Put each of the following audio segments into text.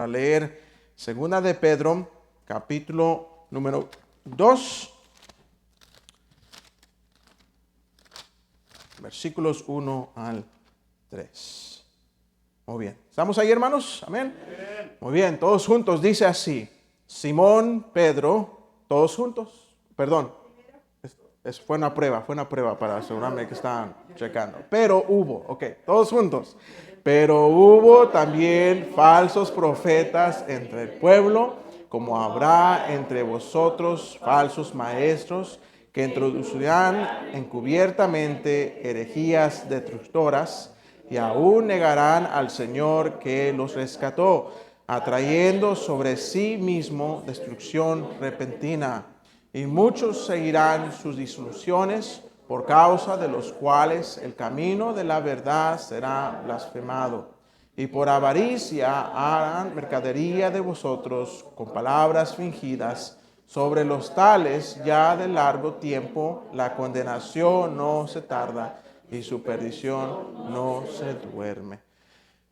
a leer Segunda de Pedro, capítulo número 2, versículos 1 al 3. Muy bien. ¿Estamos ahí, hermanos? Amén. Muy bien, todos juntos. Dice así: Simón, Pedro, todos juntos. Perdón. Fue una prueba para asegurarme que estaban checando. Pero hubo, todos juntos. Pero hubo también falsos profetas entre el pueblo, como habrá entre vosotros falsos maestros que introducirán encubiertamente herejías destructoras y aún negarán al Señor que los rescató, atrayendo sobre sí mismo destrucción repentina. Y muchos seguirán sus disoluciones, por causa de los cuales el camino de la verdad será blasfemado. Y por avaricia harán mercadería de vosotros con palabras fingidas. Sobre los tales ya de largo tiempo la condenación no se tarda y su perdición no se duerme.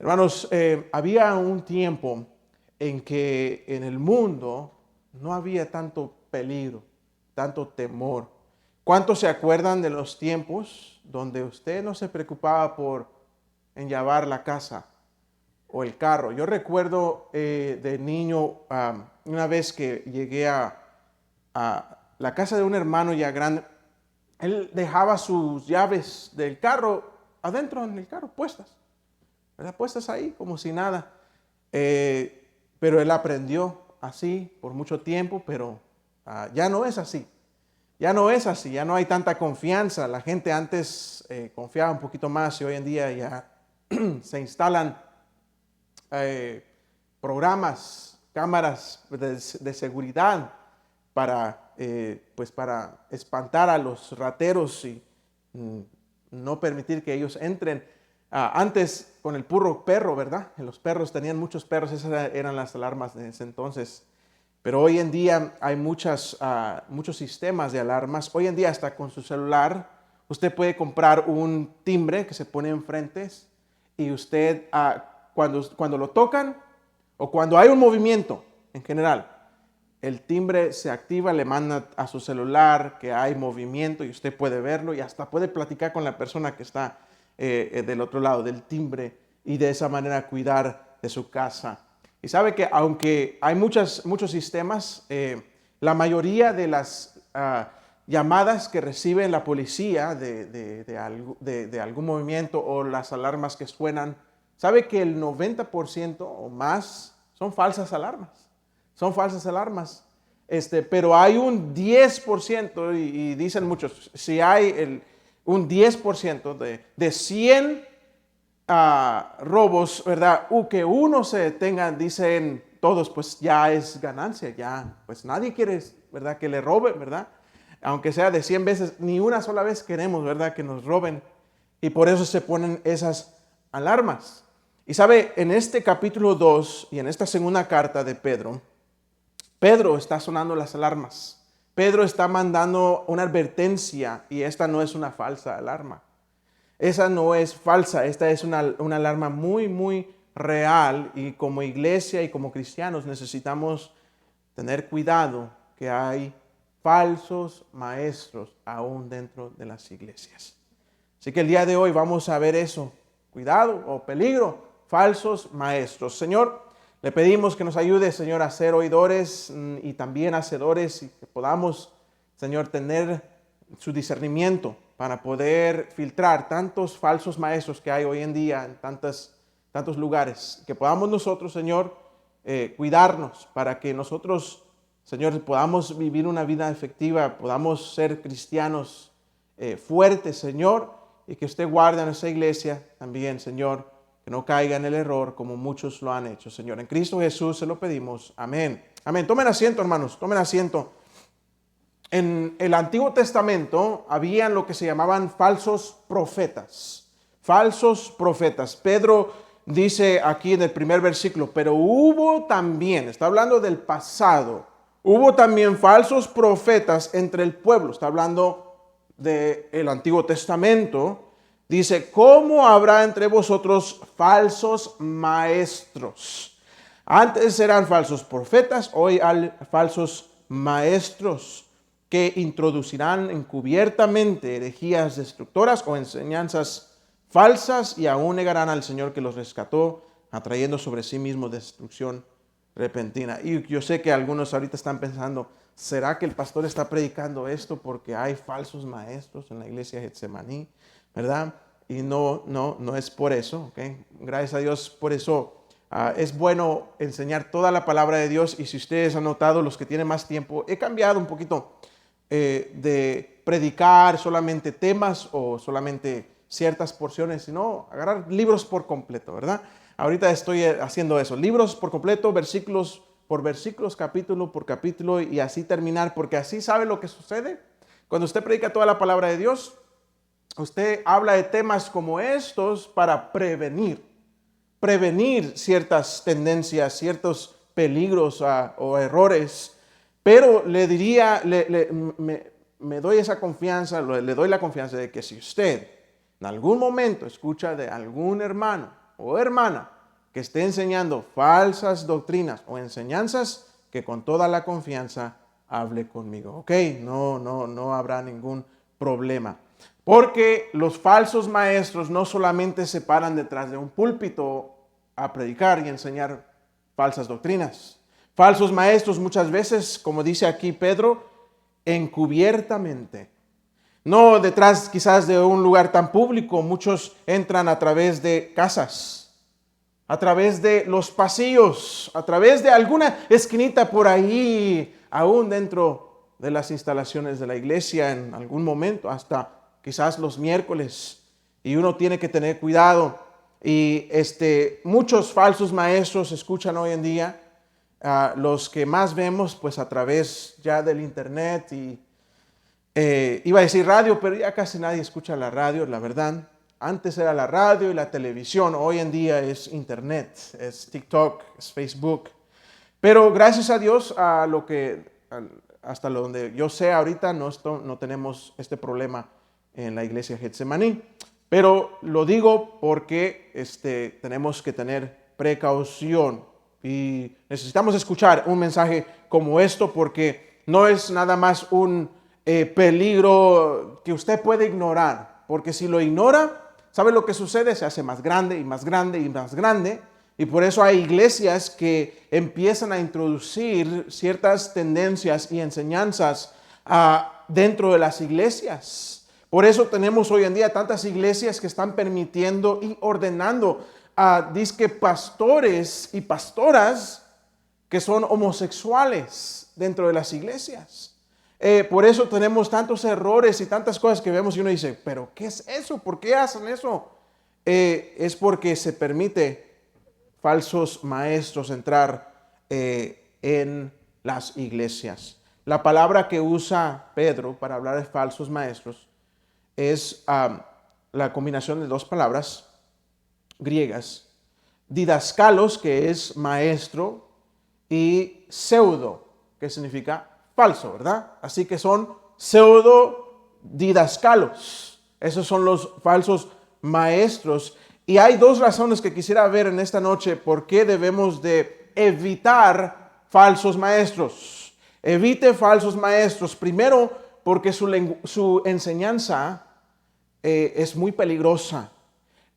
Hermanos, había un tiempo en que en el mundo no había tanto peligro, tanto temor. ¿Cuántos se acuerdan de los tiempos donde usted no se preocupaba por enllavar la casa o el carro? Yo recuerdo de niño, una vez que llegué a la casa de un hermano ya grande, él dejaba sus llaves del carro adentro en el carro, puestas, ¿verdad? Puestas ahí como si nada. Pero él aprendió así por mucho tiempo, pero ya no es así. Ya no es así, ya no hay tanta confianza. La gente antes confiaba un poquito más y hoy en día ya se instalan programas, cámaras de seguridad para espantar a los rateros y no permitir que ellos entren. Antes con el puro perro, ¿verdad? Los perros tenían muchos perros, esas eran las alarmas de ese entonces. Pero hoy en día hay muchos sistemas de alarmas. Hoy en día hasta con su celular usted puede comprar un timbre que se pone enfrente y usted cuando lo tocan o cuando hay un movimiento en general, el timbre se activa, le manda a su celular que hay movimiento y usted puede verlo y hasta puede platicar con la persona que está del otro lado del timbre y de esa manera cuidar de su casa. Y sabe que aunque hay muchos sistemas, la mayoría de las llamadas que recibe la policía de algún movimiento o las alarmas que suenan, sabe que el 90% o más son falsas alarmas. Son falsas alarmas. Pero hay un 10% y dicen muchos, si hay un 10% de 100 robos, ¿verdad? Que uno se detenga, dicen todos, pues ya es ganancia, ya, pues nadie quiere, ¿verdad? Que le roben, ¿verdad? Aunque sea de 100 veces, ni una sola vez queremos, ¿verdad? Que nos roben. Y por eso se ponen esas alarmas. Y sabe, en este capítulo 2 y en esta segunda carta de Pedro, Pedro está sonando las alarmas. Pedro está mandando una advertencia y esta no es una falsa alarma. Esa no es falsa, esta es una alarma muy, muy real y como iglesia y como cristianos necesitamos tener cuidado que hay falsos maestros aún dentro de las iglesias. Así que el día de hoy vamos a ver eso, cuidado o peligro, falsos maestros. Señor, le pedimos que nos ayude, Señor, a ser oidores y también hacedores y que podamos, Señor, tener su discernimiento para poder filtrar tantos falsos maestros que hay hoy en día en tantos lugares. Que podamos nosotros, Señor, cuidarnos para que nosotros, Señor, podamos vivir una vida efectiva, podamos ser cristianos fuertes, Señor, y que usted guarde a nuestra iglesia también, Señor, que no caiga en el error como muchos lo han hecho, Señor. En Cristo Jesús se lo pedimos. Amén. Amén. Tomen asiento, hermanos, tomen asiento. En el Antiguo Testamento habían lo que se llamaban falsos profetas. Falsos profetas. Pedro dice aquí en el primer versículo, pero hubo también, está hablando del pasado, hubo también falsos profetas entre el pueblo. Está hablando del Antiguo Testamento. Dice, ¿cómo habrá entre vosotros falsos maestros? Antes eran falsos profetas, hoy hay falsos maestros que introducirán encubiertamente herejías destructoras o enseñanzas falsas y aún negarán al Señor que los rescató, atrayendo sobre sí mismo destrucción repentina. Y yo sé que algunos ahorita están pensando, ¿será que el pastor está predicando esto porque hay falsos maestros en la iglesia de Getsemaní? ¿Verdad? Y no es por eso, ¿ok? Gracias a Dios por eso. Es bueno enseñar toda la palabra de Dios, y si ustedes han notado, los que tienen más tiempo, he cambiado un poquito de predicar solamente temas o solamente ciertas porciones, sino agarrar libros por completo, ¿verdad? Ahorita estoy haciendo eso, libros por completo, versículos por versículos, capítulo por capítulo, y así terminar, porque así sabe lo que sucede. Cuando usted predica toda la palabra de Dios, usted habla de temas como estos para prevenir ciertas tendencias, ciertos peligros o errores. Pero le diría, me doy esa confianza, le doy la confianza de que si usted en algún momento escucha de algún hermano o hermana que esté enseñando falsas doctrinas o enseñanzas, que con toda la confianza hable conmigo, ¿ok? No habrá ningún problema. Porque los falsos maestros no solamente se paran detrás de un púlpito a predicar y enseñar falsas doctrinas. Falsos maestros muchas veces, como dice aquí Pedro, encubiertamente. No detrás quizás de un lugar tan público, muchos entran a través de casas, a través de los pasillos, a través de alguna esquinita por ahí, aún dentro de las instalaciones de la iglesia en algún momento, hasta quizás los miércoles, y uno tiene que tener cuidado. Y muchos falsos maestros escuchan hoy en día, los que más vemos pues a través ya del internet y iba a decir radio, pero ya casi nadie escucha la radio, la verdad. Antes era la radio y la televisión, hoy en día es internet, es TikTok, es Facebook. Pero gracias a Dios, hasta donde yo sé ahorita no tenemos este problema en la iglesia Getsemaní. Pero lo digo porque tenemos que tener precaución y necesitamos escuchar un mensaje como esto, porque no es nada más un peligro que usted puede ignorar, porque si lo ignora, ¿sabe lo que sucede? Se hace más grande y más grande y más grande, y por eso hay iglesias que empiezan a introducir ciertas tendencias y enseñanzas dentro de las iglesias. Por eso tenemos hoy en día tantas iglesias que están permitiendo y ordenando a disque pastores y pastoras que son homosexuales dentro de las iglesias. Por eso tenemos tantos errores y tantas cosas que vemos y uno dice, ¿pero qué es eso? ¿Por qué hacen eso? Es porque se permite falsos maestros entrar en las iglesias. La palabra que usa Pedro para hablar de falsos maestros es la combinación de dos palabras griegas, didascalos, que es maestro, y pseudo, que significa falso, ¿verdad? Así que son pseudo didascalos. Esos son los falsos maestros. Y hay dos razones que quisiera ver en esta noche por qué debemos de evitar falsos maestros. Evite falsos maestros. Primero, porque su enseñanza es muy peligrosa.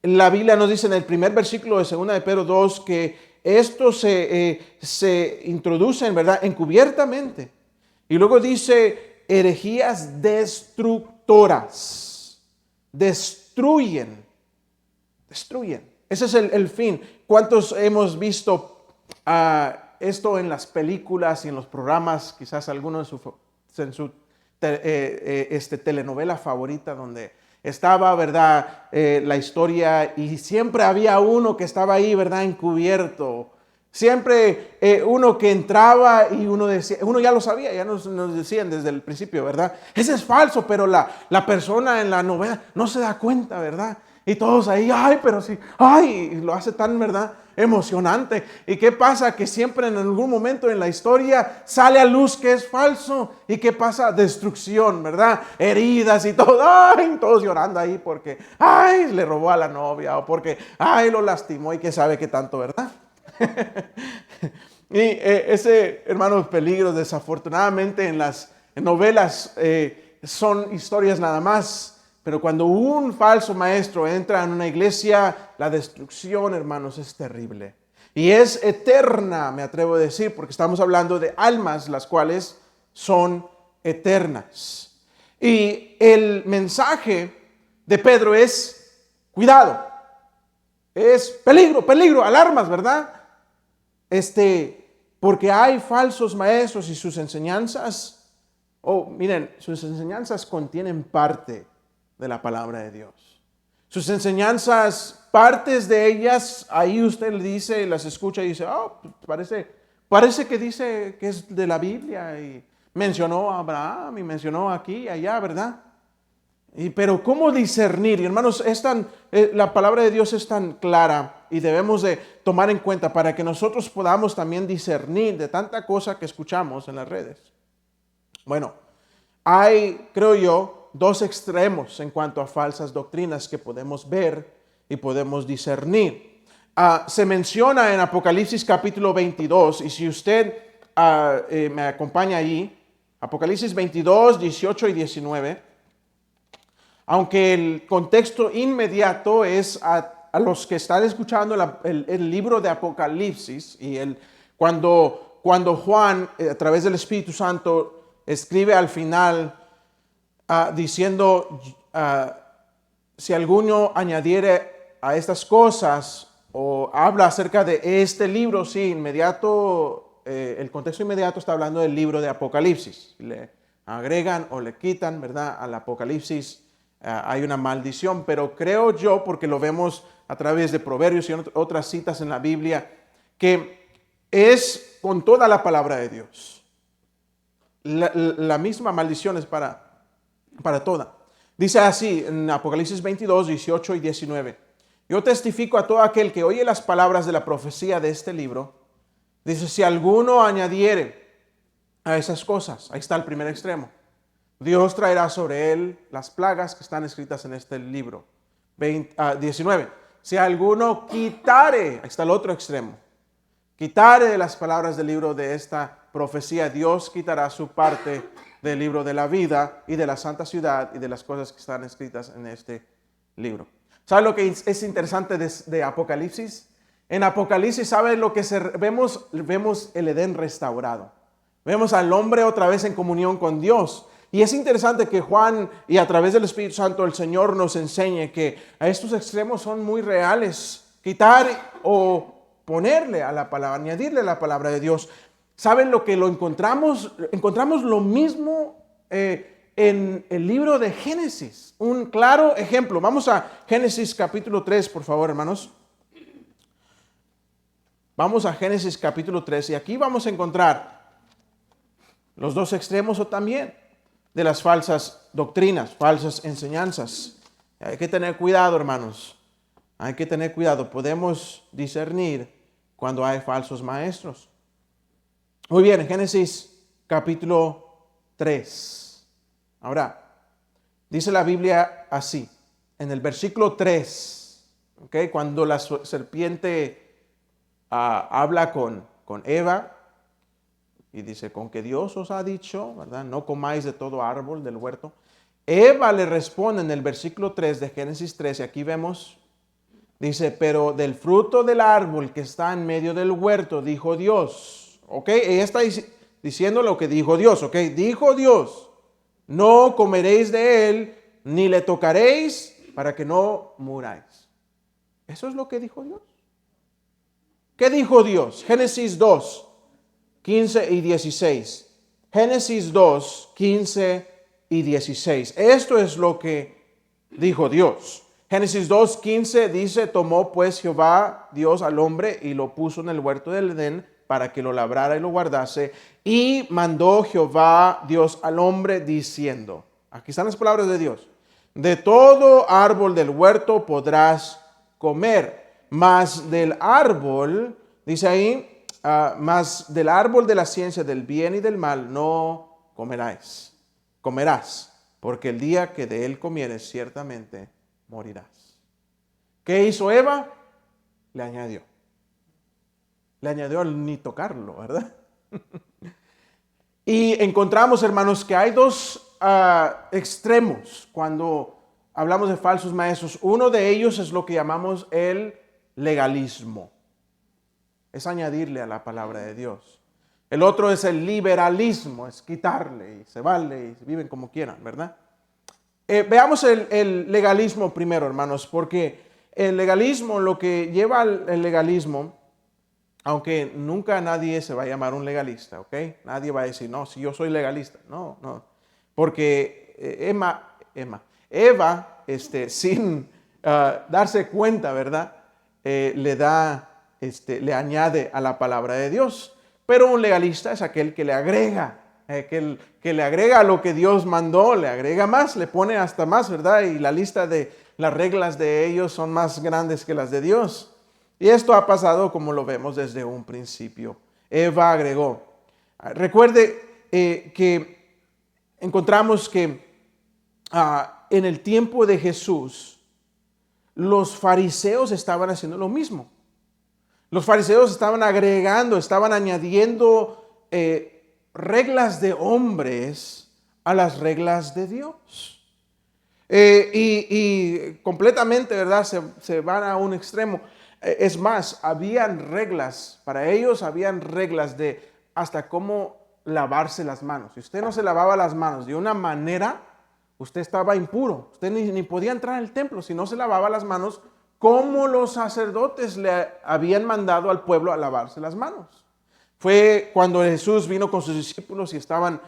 La Biblia nos dice en el primer versículo de 2 de Pedro 2 que estos se introducen, ¿verdad?, encubiertamente. Y luego dice herejías destructoras. Destruyen. Ese es el fin. ¿Cuántos hemos visto esto en las películas y en los programas? Quizás alguno en su telenovela favorita, donde estaba, ¿verdad?, la historia, y siempre había uno que estaba ahí, ¿verdad?, encubierto. Siempre uno que entraba y uno decía, uno ya lo sabía, ya nos decían desde el principio, ¿verdad? Ese es falso, pero la persona en la novela no se da cuenta, ¿verdad? Y todos ahí, ay, pero sí, ay, lo hace tan, ¿verdad?, emocionante. ¿Y qué pasa? Que siempre en algún momento en la historia sale a luz que es falso. ¿Y qué pasa? Destrucción, ¿verdad? Heridas y todo, ay, todos llorando ahí porque, ay, le robó a la novia, o porque, ay, lo lastimó y que sabe qué tanto, ¿verdad? Y ese, hermanos, peligro, desafortunadamente en novelas son historias nada más. Pero cuando un falso maestro entra en una iglesia, la destrucción, hermanos, es terrible. Y es eterna, me atrevo a decir, porque estamos hablando de almas, las cuales son eternas. Y el mensaje de Pedro es cuidado, es peligro, peligro, alarmas, ¿verdad? Porque hay falsos maestros y sus enseñanzas, miren, sus enseñanzas contienen parte de la palabra de Dios. Sus enseñanzas, partes de ellas, ahí usted le dice, las escucha y dice, parece que dice que es de la Biblia y mencionó a Abraham y mencionó aquí y allá, ¿verdad? Pero ¿cómo discernir? Y hermanos, la palabra de Dios es tan clara y debemos de tomar en cuenta para que nosotros podamos también discernir de tanta cosa que escuchamos en las redes. Bueno, hay, creo yo, dos extremos en cuanto a falsas doctrinas que podemos ver y podemos discernir. Se menciona en Apocalipsis capítulo 22, y si usted me acompaña allí, Apocalipsis 22, 18 y 19, aunque el contexto inmediato es a los que están escuchando el libro de Apocalipsis, y cuando Juan, a través del Espíritu Santo, escribe al final diciendo, si alguno añadiere a estas cosas o habla acerca de este libro, sí, inmediato, el contexto inmediato está hablando del libro de Apocalipsis. Le agregan o le quitan, ¿verdad? Al Apocalipsis hay una maldición, pero creo yo, porque lo vemos a través de Proverbios y otras citas en la Biblia, que es con toda la palabra de Dios. La misma maldición es para toda. Dice así en Apocalipsis 22, 18 y 19. Yo testifico a todo aquel que oye las palabras de la profecía de este libro. Dice, si alguno añadiere a esas cosas, ahí está el primer extremo, Dios traerá sobre él las plagas que están escritas en este libro. 19. Si alguno quitare, ahí está el otro extremo, quitare de las palabras del libro de esta profecía, Dios quitará su parte del libro de la vida y de la santa ciudad y de las cosas que están escritas en este libro. ¿Sabe lo que es interesante de Apocalipsis? En Apocalipsis, ¿sabe lo que vemos? Vemos el Edén restaurado. Vemos al hombre otra vez en comunión con Dios. Y es interesante que Juan, y a través del Espíritu Santo, el Señor nos enseñe que a estos extremos son muy reales. Quitar o ponerle a la palabra, añadirle a la palabra de Dios. ¿Saben lo que lo encontramos? Encontramos lo mismo en el libro de Génesis. Un claro ejemplo. Vamos a Génesis capítulo 3, por favor, hermanos. Vamos a Génesis capítulo 3 y aquí vamos a encontrar los dos extremos o también de las falsas doctrinas, falsas enseñanzas. Hay que tener cuidado, hermanos. Hay que tener cuidado. Podemos discernir cuando hay falsos maestros. Muy bien, Génesis capítulo 3. Ahora, dice la Biblia así, en el versículo 3, ¿okay? Cuando la serpiente habla con Eva y dice, con que Dios os ha dicho, ¿verdad? No comáis de todo árbol del huerto. Eva le responde en el versículo 3 de Génesis 3, y aquí vemos, dice, pero del fruto del árbol que está en medio del huerto, dijo Dios. ¿Ok? Ella está diciendo lo que dijo Dios. ¿Ok? Dijo Dios, no comeréis de él, ni le tocaréis, para que no muráis. Eso es lo que dijo Dios. ¿Qué dijo Dios? Génesis 2, 15 y 16. Génesis 2, 15 y 16. Esto es lo que dijo Dios. Génesis 2, 15 dice, tomó pues Jehová Dios al hombre y lo puso en el huerto del Edén para que lo labrara y lo guardase. Y mandó Jehová Dios al hombre diciendo, aquí están las palabras de Dios, de todo árbol del huerto podrás comer, mas del árbol, dice ahí, mas del árbol de la ciencia del bien y del mal no comerás, porque el día que de él comieres ciertamente morirás. ¿Qué hizo Eva? Le añadió. Le añadió al ni tocarlo, ¿verdad? Y encontramos, hermanos, que hay dos extremos cuando hablamos de falsos maestros. Uno de ellos es lo que llamamos el legalismo. Es añadirle a la palabra de Dios. El otro es el liberalismo, es quitarle y se vale y viven como quieran, ¿verdad? Veamos el legalismo primero, hermanos, porque el legalismo, lo que lleva el legalismo, aunque nunca nadie se va a llamar un legalista, ¿ok? Nadie va a decir, no, si yo soy legalista. No, no. Porque Eva, sin darse cuenta, ¿verdad? Le añade a la palabra de Dios. Pero un legalista es aquel que le agrega, que le agrega a lo que Dios mandó, le agrega más, le pone hasta más, ¿verdad? Y la lista de las reglas de ellos son más grandes que las de Dios. Y esto ha pasado como lo vemos desde un principio. Eva agregó. Recuerde que encontramos que en el tiempo de Jesús, los fariseos estaban haciendo lo mismo. Los fariseos estaban agregando, estaban añadiendo reglas de hombres a las reglas de Dios. Y completamente, ¿verdad? Se van a un extremo. Es más, habían reglas, para ellos habían reglas de hasta cómo lavarse las manos. Si usted no se lavaba las manos de una manera, usted estaba impuro. Usted ni podía entrar al templo si no se lavaba las manos, como los sacerdotes le habían mandado al pueblo a lavarse las manos. Fue cuando Jesús vino con sus discípulos y estaban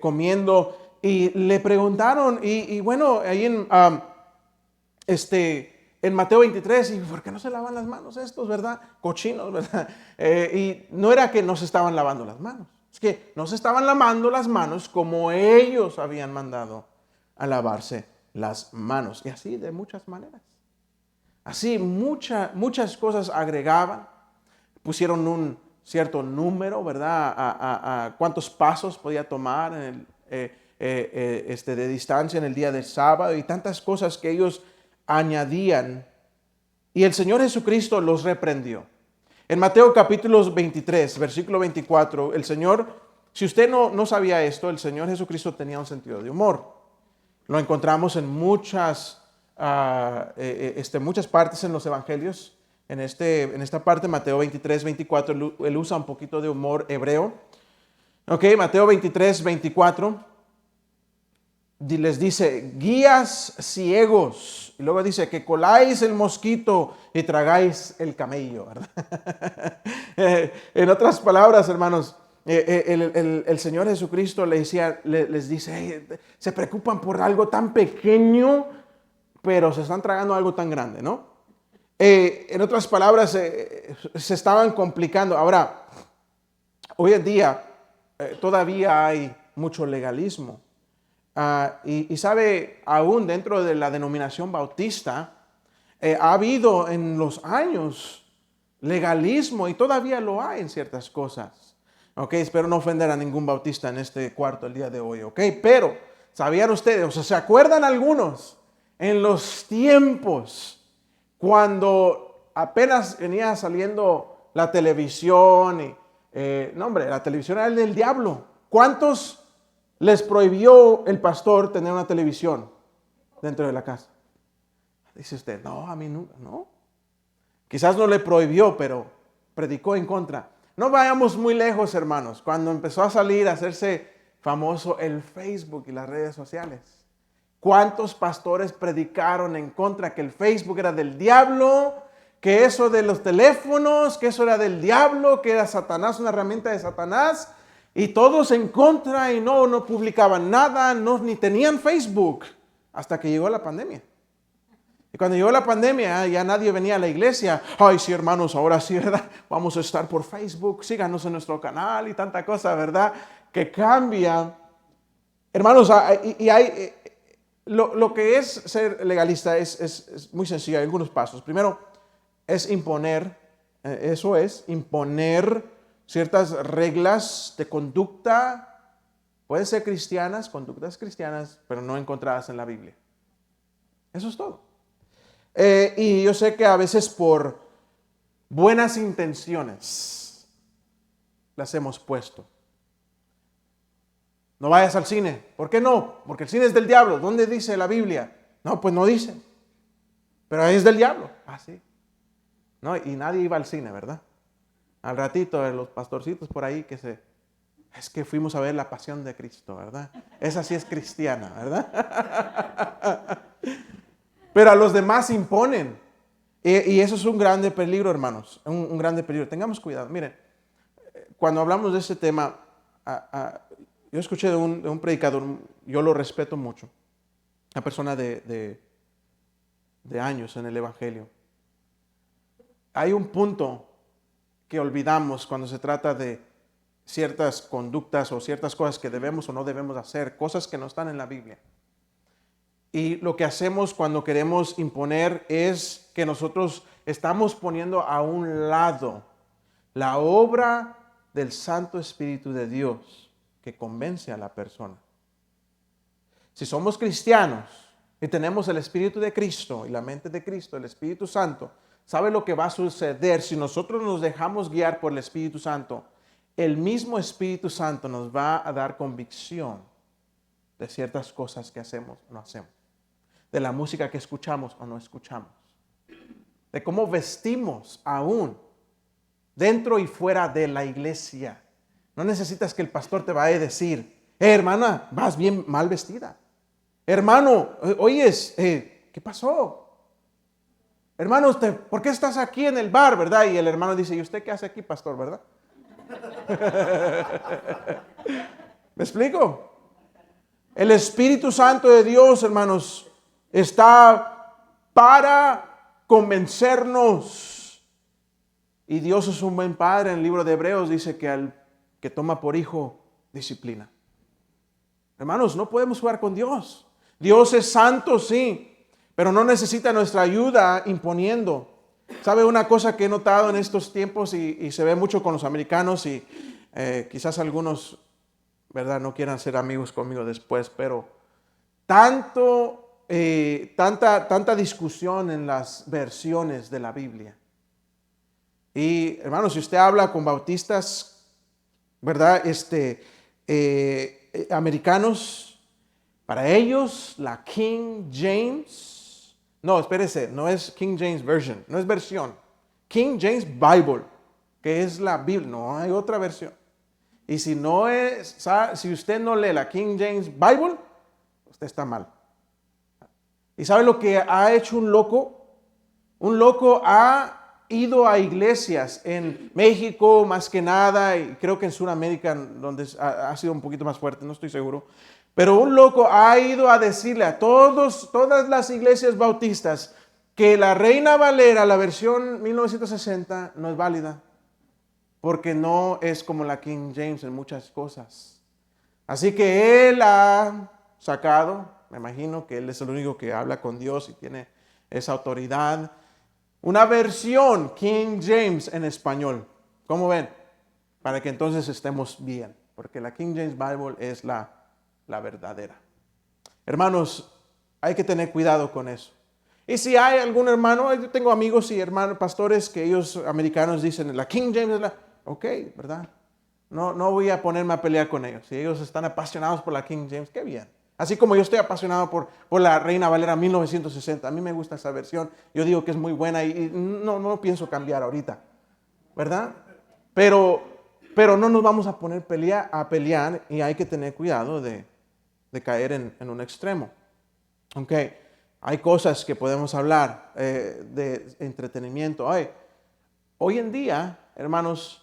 comiendo y le preguntaron, y bueno, ahí en Mateo 23, ¿y por qué no se lavan las manos estos, verdad? Cochinos, ¿verdad? Y no era que no se estaban lavando las manos, es que no se estaban lavando las manos como ellos habían mandado a lavarse las manos. Y así de muchas maneras. Así muchas cosas agregaban, pusieron un cierto número, ¿verdad? A cuántos pasos podía tomar de distancia en el día del sábado y tantas cosas que ellos añadían. Y el Señor Jesucristo los reprendió. En Mateo capítulo 23, versículo 24, el Señor, si usted no sabía esto, el Señor Jesucristo tenía un sentido de humor. Lo encontramos en muchas partes en los evangelios. En esta parte, Mateo 23, 24, él usa un poquito de humor hebreo. Ok, Mateo 23, 24, les dice, guías ciegos. Y luego dice, que coláis el mosquito y tragáis el camello, ¿verdad? En otras palabras, hermanos, el Señor Jesucristo les dice, hey, se preocupan por algo tan pequeño, pero se están tragando algo tan grande, ¿no? En otras palabras, se estaban complicando. Ahora, hoy en día todavía hay mucho legalismo. Y sabe, aún dentro de la denominación bautista, ha habido en los años legalismo y todavía lo hay en ciertas cosas. Ok, espero no ofender a ningún bautista en este cuarto el día de hoy, ok, pero ¿sabían ustedes? O sea, ¿se acuerdan algunos en los tiempos cuando apenas venía saliendo la televisión? No, hombre, la televisión era el del diablo. ¿Cuántos les prohibió el pastor tener una televisión dentro de la casa? Dice usted, no, a mí nunca, no. Quizás no le prohibió, pero predicó en contra. No vayamos muy lejos, hermanos. Cuando empezó a salir, a hacerse famoso el Facebook y las redes sociales, ¿cuántos pastores predicaron en contra que el Facebook era del diablo, que eso de los teléfonos, que eso era del diablo, que era Satanás, una herramienta de Satanás? Y todos en contra y no publicaban nada, ni tenían Facebook, hasta que llegó la pandemia. Y cuando llegó la pandemia, ya nadie venía a la iglesia. Ay, sí, hermanos, ahora sí, ¿verdad? Vamos a estar por Facebook, síganos en nuestro canal y tanta cosa, ¿verdad? Que cambia. Hermanos, y hay, lo que es ser legalista es muy sencillo, hay algunos pasos. Primero, es imponer, imponer ciertas reglas de conducta, pueden ser cristianas, conductas cristianas, pero no encontradas en la Biblia. Eso es todo. Y yo sé que a veces por buenas intenciones las hemos puesto. No vayas al cine. ¿Por qué no? Porque el cine es del diablo. ¿Dónde dice la Biblia? No, pues no dice. Pero es del diablo. Ah, sí. No, y nadie iba al cine, ¿verdad? Al ratito, los pastorcitos por ahí es que fuimos a ver La Pasión de Cristo, ¿verdad? Esa sí es cristiana, ¿verdad? Pero a los demás imponen. Y eso es un grande peligro, hermanos. Un grande peligro. Tengamos cuidado. Miren, cuando hablamos de este tema, yo escuché de un predicador, yo lo respeto mucho, una persona de años en el Evangelio. Hay un punto que olvidamos cuando se trata de ciertas conductas o ciertas cosas que debemos o no debemos hacer, cosas que no están en la Biblia. Y lo que hacemos cuando queremos imponer es que nosotros estamos poniendo a un lado la obra del Santo Espíritu de Dios que convence a la persona. Si somos cristianos y tenemos el Espíritu de Cristo y la mente de Cristo, el Espíritu Santo, ¿sabe lo que va a suceder si nosotros nos dejamos guiar por el Espíritu Santo? El mismo Espíritu Santo nos va a dar convicción de ciertas cosas que hacemos o no hacemos, de la música que escuchamos o no escuchamos, de cómo vestimos aún dentro y fuera de la iglesia. No necesitas que el pastor te vaya a decir, hermana, vas bien mal vestida. Hermano, oyes, ¿qué pasó? Hermano, ¿por qué estás aquí en el bar, verdad? Y el hermano dice, ¿y usted qué hace aquí, pastor, verdad? ¿Me explico? El Espíritu Santo de Dios, hermanos, está para convencernos. Y Dios es un buen padre. En el libro de Hebreos dice que al que toma por hijo, disciplina. Hermanos, no podemos jugar con Dios. Dios es santo, sí, pero no necesita nuestra ayuda imponiendo. ¿Sabe una cosa que he notado en estos tiempos y se ve mucho con los americanos y quizás algunos, ¿verdad?, no quieran ser amigos conmigo después, pero tanta discusión en las versiones de la Biblia. Y hermanos, si usted habla con bautistas, ¿verdad?, americanos, para ellos la King James, no, espérese, no es King James Version, no es versión, King James Bible, que es la Biblia, no hay otra versión. Y si usted no lee la King James Bible, usted está mal. ¿Y sabe lo que ha hecho un loco? Un loco ha ido a iglesias en México más que nada, y creo que en Sudamérica, donde ha sido un poquito más fuerte, no estoy seguro. Pero un loco ha ido a decirle a todas las iglesias bautistas que la Reina Valera, la versión 1960, no es válida, porque no es como la King James en muchas cosas. Así que él ha sacado, me imagino que él es el único que habla con Dios y tiene esa autoridad, una versión King James en español. ¿Cómo ven? Para que entonces estemos bien, porque la King James Bible es la verdadera. Hermanos, hay que tener cuidado con eso. Y si hay algún hermano, yo tengo amigos y hermanos pastores que ellos americanos dicen, la King James es la... Ok, ¿verdad? No voy a ponerme a pelear con ellos. Si ellos están apasionados por la King James, qué bien. Así como yo estoy apasionado por la Reina Valera 1960. A mí me gusta esa versión. Yo digo que es muy buena y no pienso cambiar ahorita, ¿verdad? Pero no nos vamos a poner a pelear y hay que tener cuidado de caer en un extremo. Ok, hay cosas que podemos hablar de entretenimiento. Hoy en día, hermanos,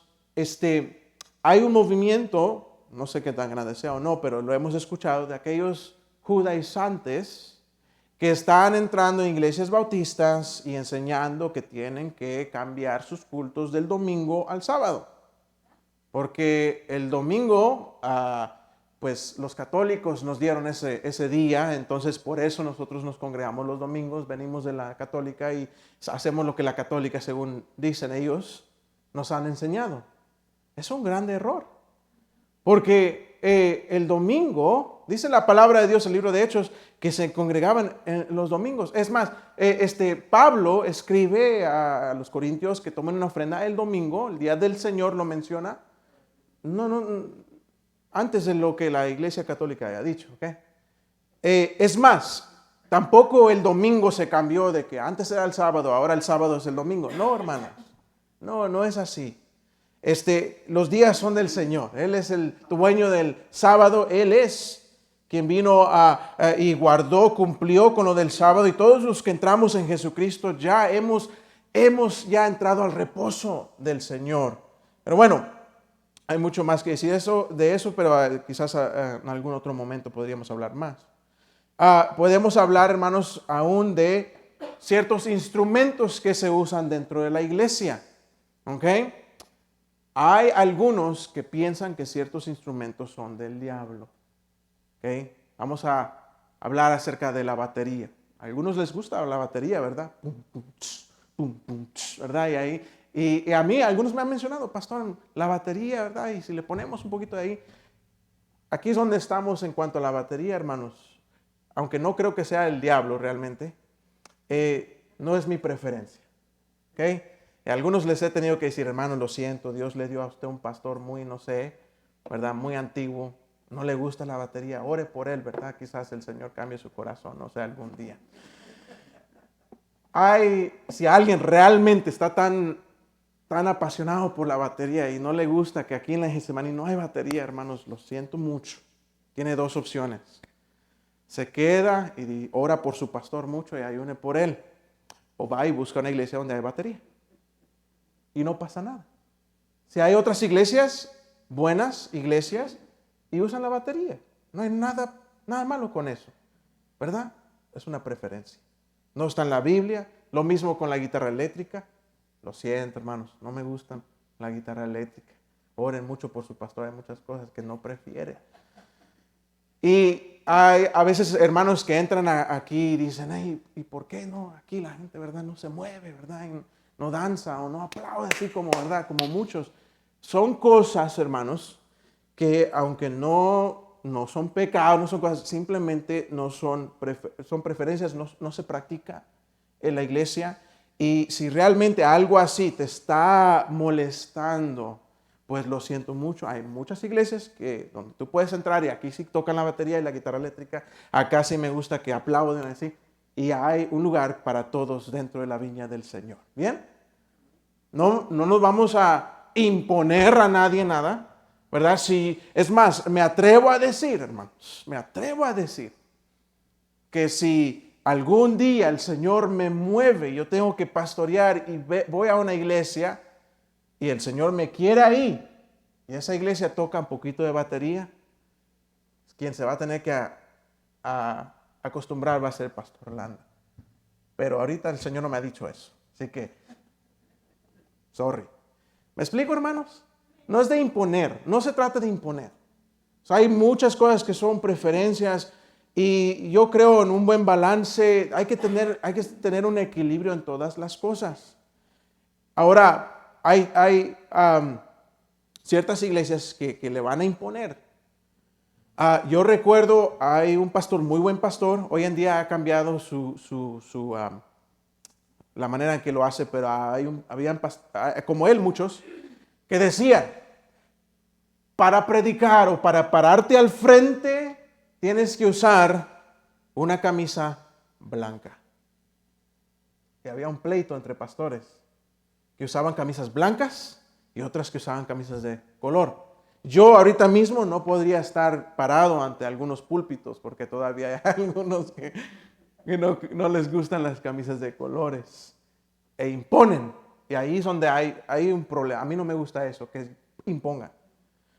hay un movimiento, no sé qué tan grande sea o no, pero lo hemos escuchado, de aquellos judaizantes que están entrando en iglesias bautistas y enseñando que tienen que cambiar sus cultos del domingo al sábado. Porque el domingo, pues los católicos nos dieron ese día, entonces por eso nosotros nos congregamos los domingos, venimos de la católica y hacemos lo que la católica, según dicen ellos, nos han enseñado. Es un gran error. Porque el domingo, Dice la palabra de Dios, el libro de Hechos, que se congregaban en los domingos. Es más, Pablo escribe a los corintios que tomen una ofrenda el domingo, el día del Señor lo menciona. No, antes de lo que la Iglesia Católica haya dicho. ¿Okay? Es más, tampoco el domingo se cambió de que antes era el sábado, ahora el sábado es el domingo. No, hermanas, no es así. Los días son del Señor. Él es el dueño del sábado. Él es quien vino y guardó, cumplió con lo del sábado. Y todos los que entramos en Jesucristo ya hemos ya entrado al reposo del Señor. Pero bueno, hay mucho más que decir de eso, pero quizás en algún otro momento podríamos hablar más. Podemos hablar, hermanos, aún de ciertos instrumentos que se usan dentro de la iglesia. ¿Ok? Hay algunos que piensan que ciertos instrumentos son del diablo. ¿Okay? Vamos a hablar acerca de la batería. A algunos les gusta la batería, ¿verdad? Pum, pum, tss, pum, pum, tss, ¿verdad? Y a mí, algunos me han mencionado, pastor, la batería, ¿verdad? Y si le ponemos un poquito de ahí. Aquí es donde estamos en cuanto a la batería, hermanos. Aunque no creo que sea el diablo realmente, no es mi preferencia. ¿Ok? Y a algunos les he tenido que decir, hermano, lo siento, Dios le dio a usted un pastor muy, no sé, ¿verdad? Muy antiguo, no le gusta la batería, ore por él, ¿verdad? Quizás el Señor cambie su corazón, no sé, algún día. Si alguien realmente está tan apasionado por la batería y no le gusta que aquí en la Getsemaní no hay batería, hermanos, lo siento mucho. Tiene dos opciones. Se queda y ora por su pastor mucho y ayune por él. O va y busca una iglesia donde hay batería. Y no pasa nada. Si hay otras iglesias, buenas iglesias, y usan la batería. No hay nada malo con eso. ¿Verdad? Es una preferencia. No está en la Biblia. Lo mismo con la guitarra eléctrica. Lo siento, hermanos, no me gustan la guitarra eléctrica. Oren mucho por su pastor. Hay muchas cosas que no prefiere. Y hay a veces hermanos que entran aquí y dicen, hey, ¿y por qué no? Aquí la gente, ¿verdad? No se mueve, ¿verdad? Y no danza o no aplaude así como, ¿verdad? Como muchos. Son cosas, hermanos, que aunque no son pecados, no son cosas, simplemente no son preferencias, no se practica en la iglesia. Y si realmente algo así te está molestando, pues lo siento mucho. Hay muchas iglesias donde tú puedes entrar y aquí sí tocan la batería y la guitarra eléctrica. Acá sí me gusta que aplauden así. Y hay un lugar para todos dentro de la viña del Señor. ¿Bien? No nos vamos a imponer a nadie nada, ¿verdad? Es más, me atrevo a decir, hermanos, que si algún día el Señor me mueve, yo tengo que pastorear y voy a una iglesia y el Señor me quiere ahí, y esa iglesia toca un poquito de batería, quien se va a tener que acostumbrar va a ser el pastor Landa. Pero ahorita el Señor no me ha dicho eso, así que, sorry. ¿Me explico, hermanos? No es de imponer, no se trata de imponer. O sea, hay muchas cosas que son preferencias y yo creo en un buen balance. Hay que tener un equilibrio en todas las cosas. Ahora, hay ciertas iglesias que le van a imponer. Yo recuerdo, hay un pastor, muy buen pastor, hoy en día ha cambiado la manera en que lo hace, pero habían como él muchos, que decían, para predicar o para pararte al frente, tienes que usar una camisa blanca. Y había un pleito entre pastores que usaban camisas blancas y otras que usaban camisas de color. Yo ahorita mismo no podría estar parado ante algunos púlpitos porque todavía hay algunos que no les gustan las camisas de colores e imponen. Y ahí es donde hay un problema. A mí no me gusta eso, que impongan.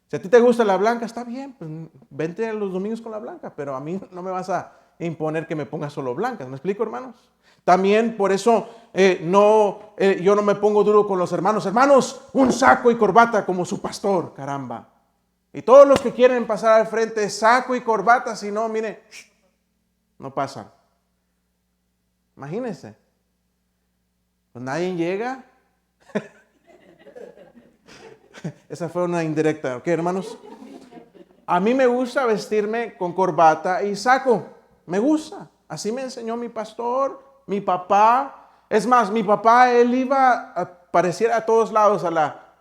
Si a ti te gusta la blanca, está bien, pues vente a los domingos con la blanca, pero a mí no me vas a imponer que me ponga solo blancas. ¿Me explico, hermanos? También por eso yo no me pongo duro con los hermanos. Hermanos, un saco y corbata como su pastor, caramba. Y todos los que quieren pasar al frente, saco y corbata, si no, mire, no pasan. Imagínense. Pues nadie llega. Esa fue una indirecta, ¿ok, hermanos? a mí me gusta vestirme con corbata y saco. Me gusta. Así me enseñó mi pastor, mi papá. Es más, mi papá, él iba a pareciera a todos lados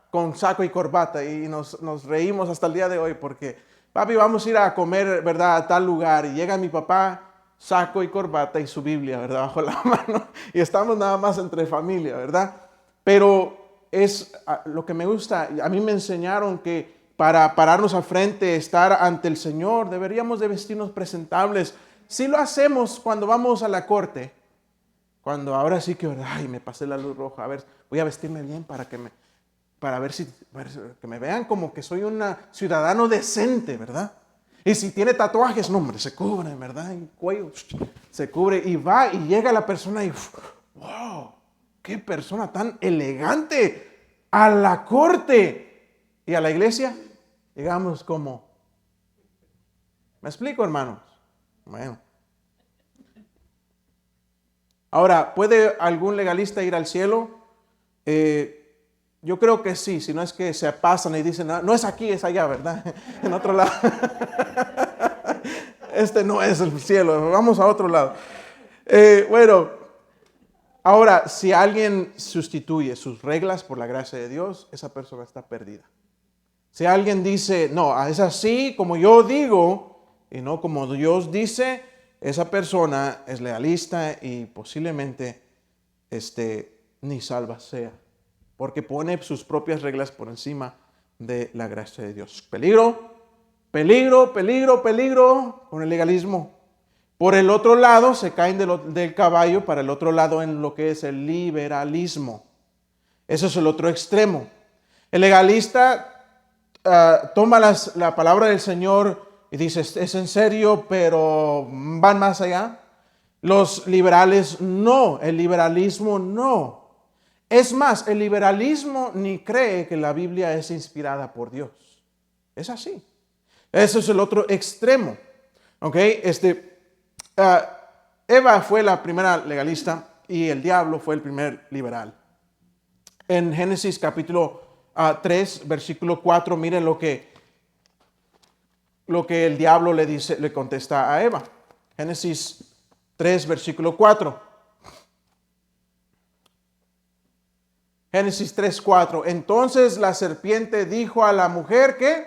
con saco y corbata y nos reímos hasta el día de hoy porque, papi, vamos a ir a comer, ¿verdad?, a tal lugar. Y llega mi papá, saco y corbata y su Biblia, ¿verdad?, bajo la mano. Y estamos nada más entre familia, ¿verdad? Pero es lo que me gusta. A mí me enseñaron que para pararnos al frente, estar ante el Señor, deberíamos de vestirnos presentables. Si lo hacemos cuando vamos a la corte, cuando ahora sí que, ay, me pasé la luz roja, a ver, voy a vestirme bien para ver que me vean como que soy un ciudadano decente, ¿verdad? Y si tiene tatuajes, no, hombre, se cubre, ¿verdad? El cuello se cubre y va y llega la persona y, wow, qué persona tan elegante a la corte. Y a la iglesia llegamos como, ¿me explico, hermanos? Bueno. Ahora, ¿puede algún legalista ir al cielo? Yo creo que sí, si no es que se pasan y dicen, no es aquí, es allá, ¿verdad? En otro lado. Este no es el cielo, vamos a otro lado. Bueno, ahora, si alguien sustituye sus reglas por la gracia de Dios, esa persona está perdida. Si alguien dice, no, es así como yo digo y no como Dios dice, esa persona es legalista y posiblemente ni salva sea, porque pone sus propias reglas por encima de la gracia de Dios. Peligro, peligro, peligro, peligro con el legalismo. Por el otro lado, se caen del caballo para el otro lado en lo que es el liberalismo. Eso es el otro extremo. El legalista toma la palabra del Señor y dice, es en serio, pero van más allá. Los liberales no, el liberalismo no. Es más, el liberalismo ni cree que la Biblia es inspirada por Dios. Es así. Ese es el otro extremo. ¿Ok? Eva fue la primera legalista y el diablo fue el primer liberal. En Génesis capítulo 3, versículo 4, miren lo que el diablo le contesta a Eva. Génesis 3, versículo 4. Génesis 3, 4. Entonces la serpiente dijo a la mujer que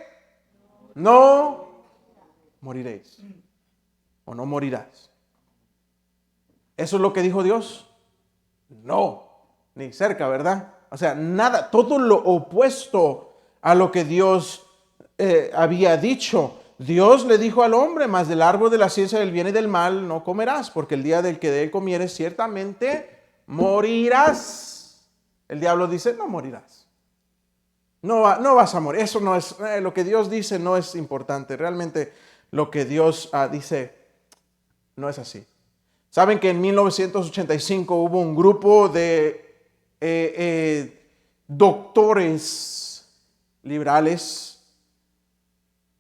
no moriréis o no morirás. ¿Eso es lo que dijo Dios? No, ni cerca, ¿verdad? O sea, nada, todo lo opuesto a lo que Dios había dicho. Dios le dijo al hombre, mas del árbol de la ciencia del bien y del mal no comerás, porque el día del que de él comieres ciertamente morirás. El diablo dice, no morirás. No vas a morir. Eso no es, lo que Dios dice no es importante. Realmente lo que Dios dice no es así. Saben que en 1985 hubo un grupo de doctores liberales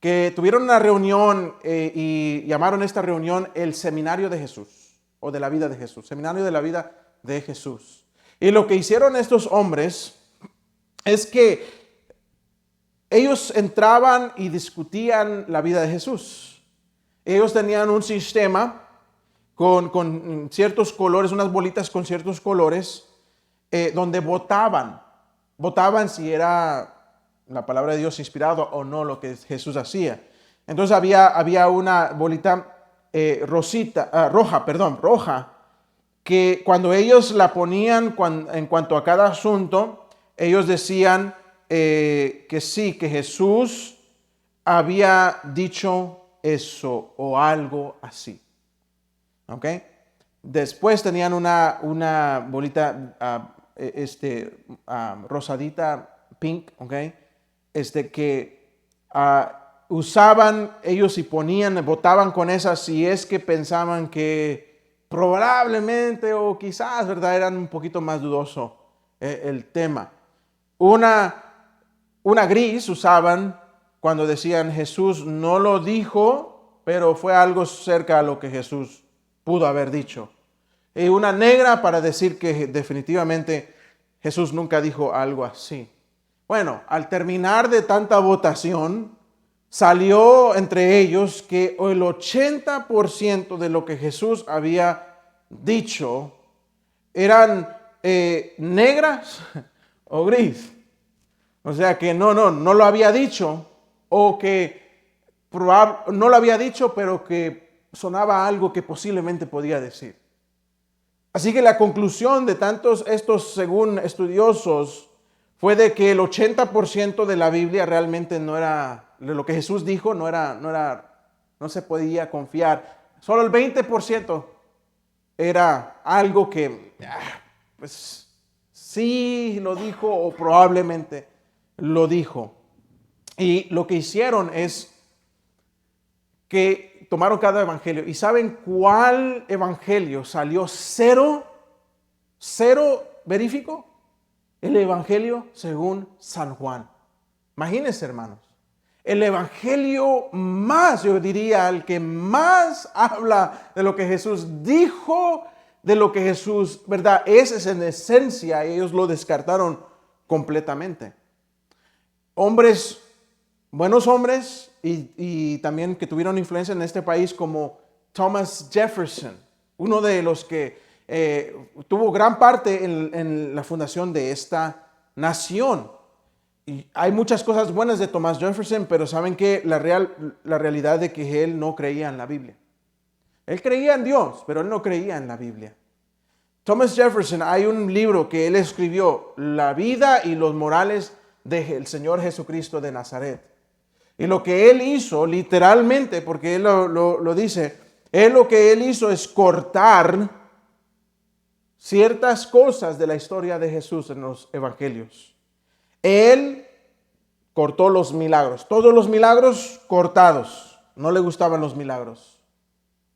que tuvieron una reunión y llamaron esta reunión el Seminario de Jesús o de la vida de Jesús, Seminario de la vida de Jesús. Y lo que hicieron estos hombres es que ellos entraban y discutían la vida de Jesús. Ellos tenían un sistema con ciertos colores, unas bolitas con ciertos colores, donde votaban si era la palabra de Dios inspirado o no lo que Jesús hacía. Entonces había una bolita roja, que cuando ellos la ponían en cuanto a cada asunto, ellos decían que sí, que Jesús había dicho eso o algo así. ¿Ok? Después tenían una bolita rosadita, pink, ¿ok? Que usaban ellos y votaban con esa si es que pensaban que probablemente o quizás, ¿verdad? Eran un poquito más dudoso el tema. Una gris usaban cuando decían Jesús no lo dijo, pero fue algo cerca a lo que Jesús pudo haber dicho. Y una negra para decir que definitivamente Jesús nunca dijo algo así. Bueno, al terminar de tanta votación, salió entre ellos que el 80% de lo que Jesús había dicho eran negras o gris. O sea que no lo había dicho, o que no lo había dicho, pero que sonaba algo que posiblemente podía decir. Así que la conclusión de tantos estos, según estudiosos, fue de que el 80% de la Biblia realmente no era, de lo que Jesús dijo, no se podía confiar. Solo el 20% era algo que, pues, sí lo dijo o probablemente lo dijo. Y lo que hicieron es que tomaron cada evangelio. ¿Y saben cuál evangelio salió cero verífico? El evangelio según San Juan. Imagínense, hermanos. El evangelio más, yo diría, el que más habla de lo que Jesús dijo, de lo que Jesús, ¿verdad? Ese es en esencia, ellos lo descartaron completamente. Hombres, buenos hombres y también que tuvieron influencia en este país como Thomas Jefferson, uno de los que tuvo gran parte en la fundación de esta nación. Y hay muchas cosas buenas de Thomas Jefferson, pero saben que la realidad de que él no creía en la Biblia. Él creía en Dios, pero él no creía en la Biblia. Thomas Jefferson, hay un libro que él escribió, La vida y los morales del Señor Jesucristo de Nazaret. Y lo que él hizo, literalmente, porque él lo dice, lo que él hizo es cortar ciertas cosas de la historia de Jesús en los evangelios. Él cortó los milagros, todos los milagros cortados. No le gustaban los milagros.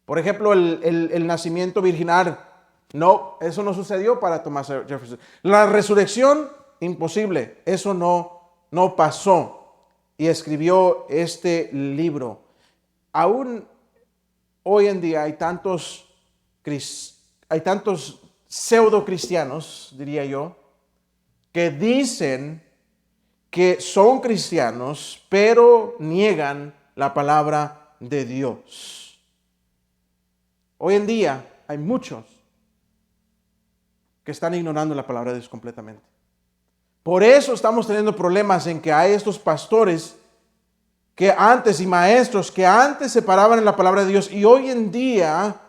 Por ejemplo, el nacimiento virginal. No, eso no sucedió para Thomas Jefferson. La resurrección, imposible. Eso no pasó. Y escribió este libro. Aún hoy en día hay tantos pseudo cristianos, diría yo, que dicen que son cristianos, pero niegan la palabra de Dios. Hoy en día hay muchos que están ignorando la palabra de Dios completamente. Por eso estamos teniendo problemas en que hay estos pastores que antes y maestros que antes se paraban en la palabra de Dios y hoy en día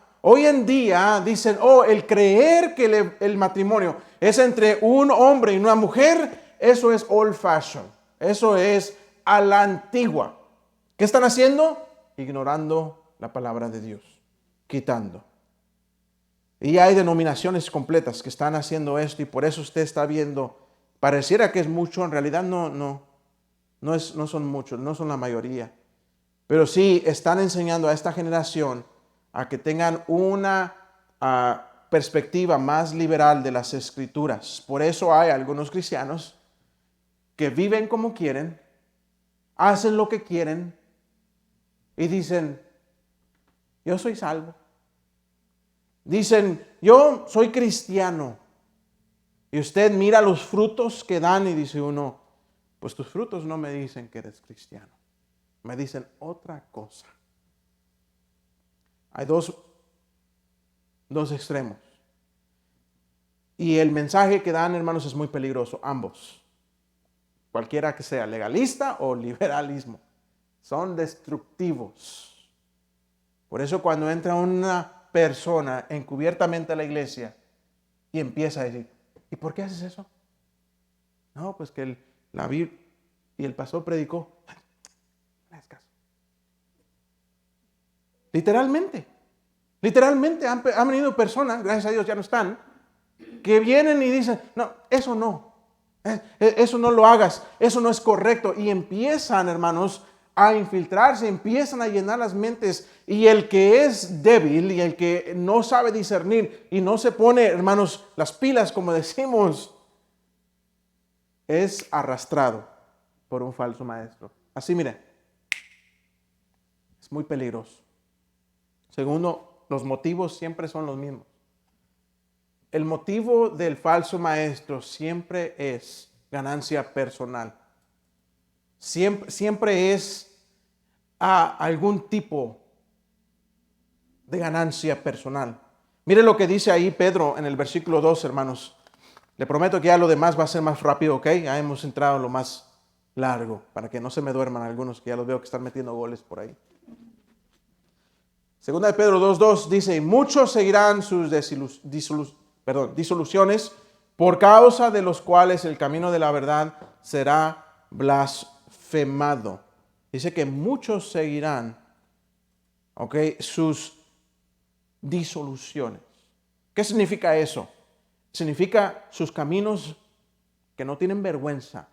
dicen, el creer que el matrimonio es entre un hombre y una mujer, eso es old fashion, eso es a la antigua. ¿Qué están haciendo? Ignorando la palabra de Dios, quitando. Y hay denominaciones completas que están haciendo esto y por eso usted está viendo, pareciera que es mucho, en realidad no son muchos, no son la mayoría. Pero sí están enseñando a esta generación a que tengan una perspectiva más liberal de las escrituras. Por eso hay algunos cristianos que viven como quieren, hacen lo que quieren y dicen, yo soy salvo. Dicen, yo soy cristiano. Y usted mira los frutos que dan y dice uno, pues tus frutos no me dicen que eres cristiano. Me dicen otra cosa. Hay dos extremos. Y el mensaje que dan, hermanos, es muy peligroso, ambos. Cualquiera que sea, legalista o liberalismo. Son destructivos. Por eso cuando entra una persona encubiertamente a la iglesia y empieza a decir, ¿y por qué haces eso? No, pues que la Biblia y el pastor predicó. No hagas caso. Literalmente han venido personas, gracias a Dios ya no están, que vienen y dicen, no, eso no lo hagas, eso no es correcto. Y empiezan, hermanos, a infiltrarse, empiezan a llenar las mentes. Y el que es débil y el que no sabe discernir y no se pone, hermanos, las pilas, como decimos, es arrastrado por un falso maestro. Así, mire, es muy peligroso. Segundo, los motivos siempre son los mismos. El motivo del falso maestro siempre es ganancia personal. Siempre es a algún tipo de ganancia personal. Mire lo que dice ahí Pedro en el versículo 2, hermanos. Le prometo que ya lo demás va a ser más rápido, ¿ok? Ya hemos entrado en lo más largo, para que no se me duerman algunos que ya los veo que están metiendo goles por ahí. Segunda de Pedro 2:2 dice, muchos seguirán sus disoluciones, por causa de los cuales el camino de la verdad será blasfemado. Dice que muchos seguirán, ¿ok?, sus disoluciones. ¿Qué significa eso? Significa sus caminos que no tienen vergüenza.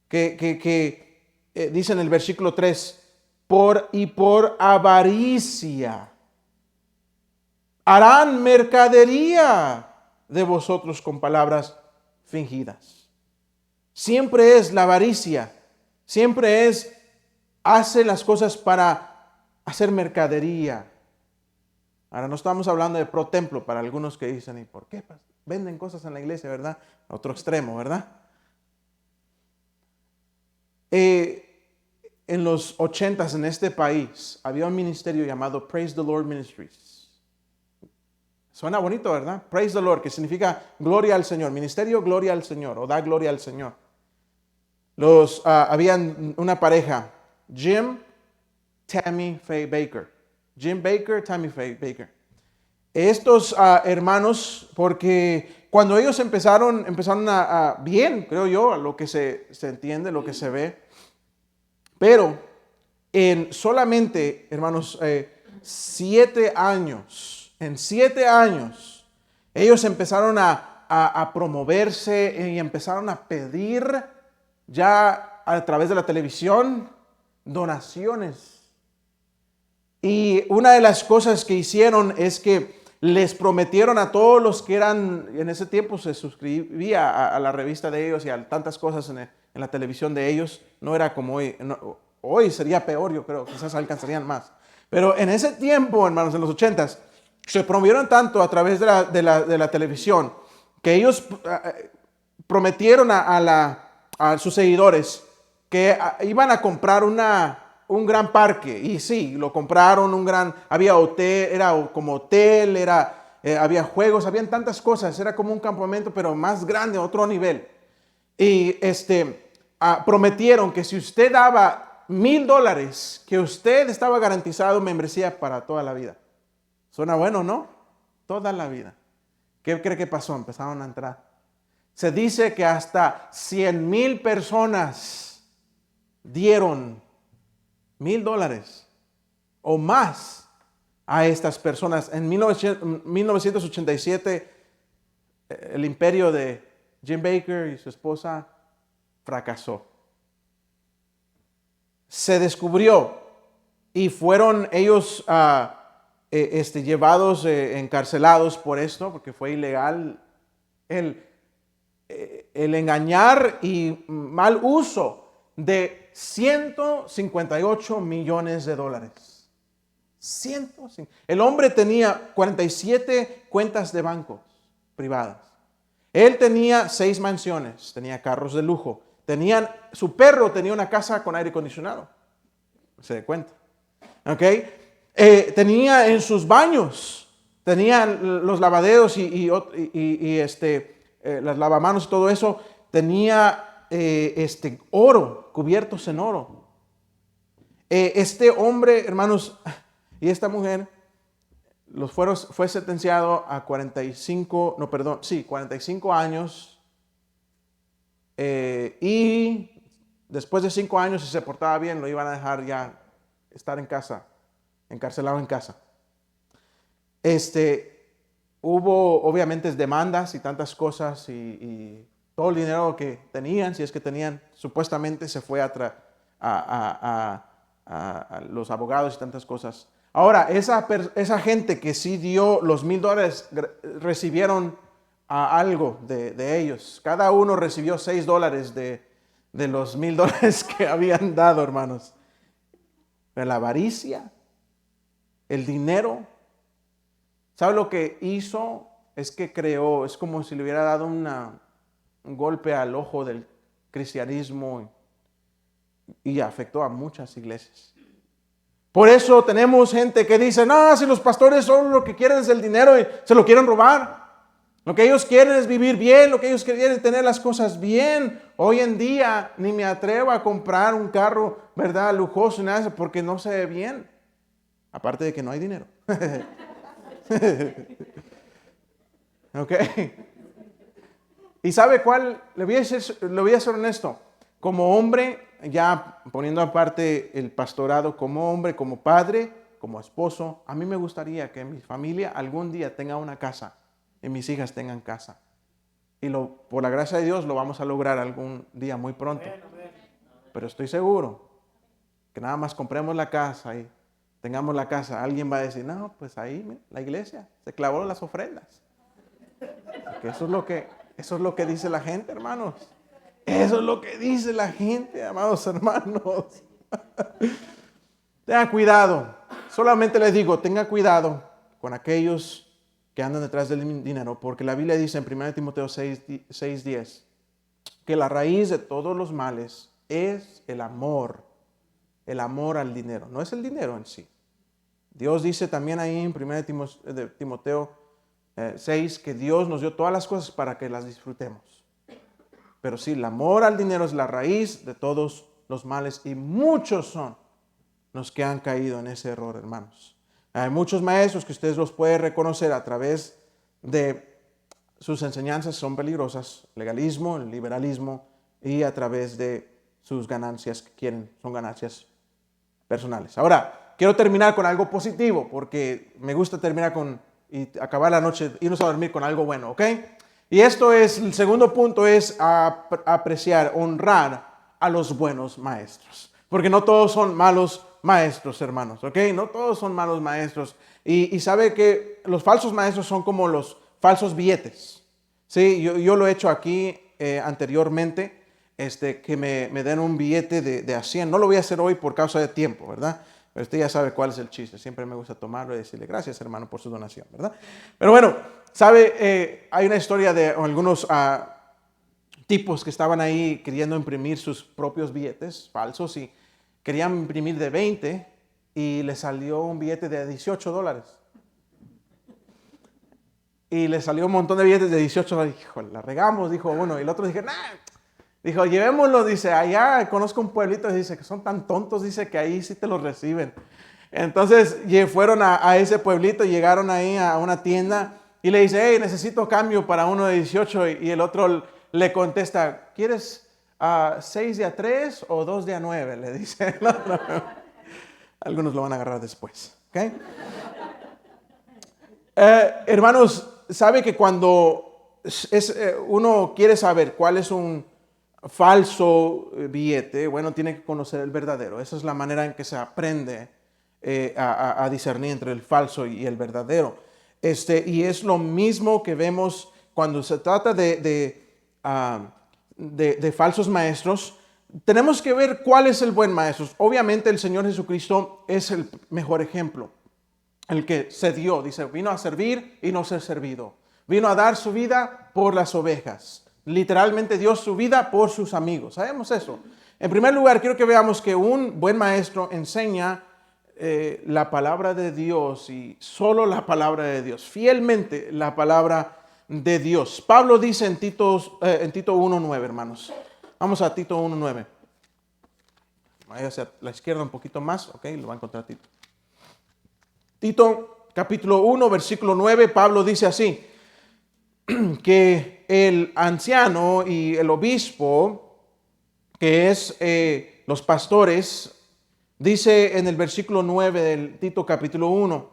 Dice en el versículo 3, por avaricia harán mercadería de vosotros con palabras fingidas. Siempre es la avaricia, siempre hace las cosas para hacer mercadería. Ahora no estamos hablando de pro templo para algunos que dicen, ¿y por qué venden cosas en la iglesia, verdad? Otro extremo, ¿verdad? En los 80s en este país había un ministerio llamado Praise the Lord Ministries. Suena bonito, ¿verdad? Praise the Lord, que significa gloria al Señor. Ministerio, gloria al Señor, o da gloria al Señor. Habían una pareja, Jim, Tammy Faye Baker. Jim Baker, Tammy Faye Baker. Estos hermanos, porque cuando ellos empezaron bien, creo yo, a lo que se entiende, lo que se ve. Pero en solamente, hermanos, 7 años, en 7 años, ellos empezaron a promoverse y empezaron a pedir ya a través de la televisión donaciones. Y una de las cosas que hicieron es que les prometieron a todos los que eran, en ese tiempo se suscribía a la revista de ellos y a tantas cosas en la televisión de ellos. No era como hoy. No, hoy sería peor, yo creo, quizás alcanzarían más. Pero en ese tiempo, hermanos, en los 80s, se promovieron tanto a través de la televisión que ellos prometieron a sus seguidores que iban a comprar un gran parque. Y sí, lo compraron, había hotel, era como hotel, había juegos, habían tantas cosas, era como un campamento, pero más grande, otro nivel. Y prometieron que si usted daba $1,000, que usted estaba garantizado membresía para toda la vida. Suena bueno, ¿no? Toda la vida. ¿Qué cree que pasó? Empezaron a entrar. Se dice que hasta 100,000 personas dieron $1,000 o más a estas personas. En 1987, el imperio de Jim Baker y su esposa fracasó. Se descubrió y fueron ellos llevados, encarcelados por esto, porque fue ilegal el engañar y mal uso de $158 millones. El hombre tenía 47 cuentas de bancos privadas. Él tenía 6 mansiones, tenía carros de lujo, su perro tenía una casa con aire acondicionado. Se da cuenta. ¿Ok? Tenía en sus baños, tenían los lavaderos y las lavamanos y todo eso, tenía oro, cubiertos en oro. Este hombre, hermanos, y esta mujer, fue sentenciado a 45 años. Y después de 5 años, si se portaba bien, lo iban a dejar ya estar en casa, encarcelado en casa. Hubo obviamente demandas y tantas cosas y todo el dinero que tenían, si es que tenían, supuestamente se fue a los abogados y tantas cosas. Ahora, esa gente que sí dio los $1,000 recibieron algo de ellos. Cada uno recibió $6 de los $1,000 que habían dado, hermanos. Pero la avaricia, el dinero, ¿sabe lo que hizo? Es que es como si le hubiera dado un golpe al ojo del cristianismo. y afectó a muchas iglesias. Por eso tenemos gente que dice, no, si los pastores solo lo que quieren es el dinero y se lo quieren robar. Lo que ellos quieren es vivir bien, lo que ellos quieren es tener las cosas bien. Hoy en día ni me atrevo a comprar un carro, ¿verdad?, lujoso, nada, porque no se ve bien. Aparte de que no hay dinero. ¿Ok? ¿Y sabe cuál? Le voy a ser honesto. Como hombre, ya poniendo aparte el pastorado, como hombre, como padre, como esposo, a mí me gustaría que mi familia algún día tenga una casa y mis hijas tengan casa. Y por la gracia de Dios lo vamos a lograr algún día muy pronto. Pero estoy seguro que nada más compremos la casa y tengamos la casa, alguien va a decir, no, pues ahí, mira, la iglesia se clavó las ofrendas. Porque eso es lo que dice la gente, hermanos. Eso es lo que dice la gente, amados hermanos. Tenga cuidado. Solamente les digo, tenga cuidado con aquellos que andan detrás del dinero, porque la Biblia dice en 1 Timoteo 6:10 que la raíz de todos los males es el amor al dinero. No es el dinero en sí. Dios dice también ahí en 1 Timoteo 6 que Dios nos dio todas las cosas para que las disfrutemos. Pero sí, el amor al dinero es la raíz de todos los males y muchos son los que han caído en ese error, hermanos. Hay muchos maestros que ustedes los pueden reconocer a través de sus enseñanzas, son peligrosas, legalismo, el liberalismo, y a través de sus ganancias que quieren, son ganancias personales. Ahora, quiero terminar con algo positivo, porque me gusta terminar y acabar la noche, irnos a dormir con algo bueno, ¿ok? Y esto es, el segundo punto es apreciar, honrar a los buenos maestros. Porque no todos son malos maestros, hermanos, ¿ok? No todos son malos maestros. Y sabe que los falsos maestros son como los falsos billetes. Sí, yo lo he hecho aquí anteriormente, que me den un billete de a 100. No lo voy a hacer hoy por causa de tiempo, ¿verdad? Pero usted ya sabe cuál es el chiste. Siempre me gusta tomarlo y decirle gracias, hermano, por su donación, ¿verdad? Pero bueno, sabe, hay una historia de algunos tipos que estaban ahí queriendo imprimir sus propios billetes falsos y querían imprimir de 20 y le salió un billete de $18. Y le salió un montón de billetes de $18. Hijo, la regamos, dijo uno. Y el otro dije, nah. Dijo, llevémoslo, dice, allá conozco un pueblito, dice, que son tan tontos, dice, que ahí sí te los reciben. Entonces fueron a ese pueblito, llegaron ahí a una tienda y le dice, hey, necesito cambio para uno de 18. Y el otro le contesta, ¿quieres 6 de a 3 o 2 de a 9? Le dice. No. Algunos lo van a agarrar después. ¿Okay? Hermanos, sabe que cuando uno quiere saber cuál es un falso billete, bueno, tiene que conocer el verdadero. Esa es la manera en que se aprende a discernir entre el falso y el verdadero. Y es lo mismo que vemos cuando se trata de falsos maestros. Tenemos que ver cuál es el buen maestro. Obviamente el Señor Jesucristo es el mejor ejemplo. El que se dio, dice, vino a servir y no ser servido. Vino a dar su vida por las ovejas. Literalmente dio su vida por sus amigos. Sabemos eso. En primer lugar, quiero que veamos que un buen maestro enseña la palabra de Dios y solo la palabra de Dios. Fielmente la palabra de Dios. Pablo dice en Tito 1:9, hermanos. Vamos a Tito 1:9. Vaya hacia la izquierda un poquito más. Ok, lo va a encontrar Tito. Tito capítulo 1, versículo 9, Pablo dice así, que el anciano y el obispo, que es los pastores, dice en el versículo 9 del Tito capítulo 1,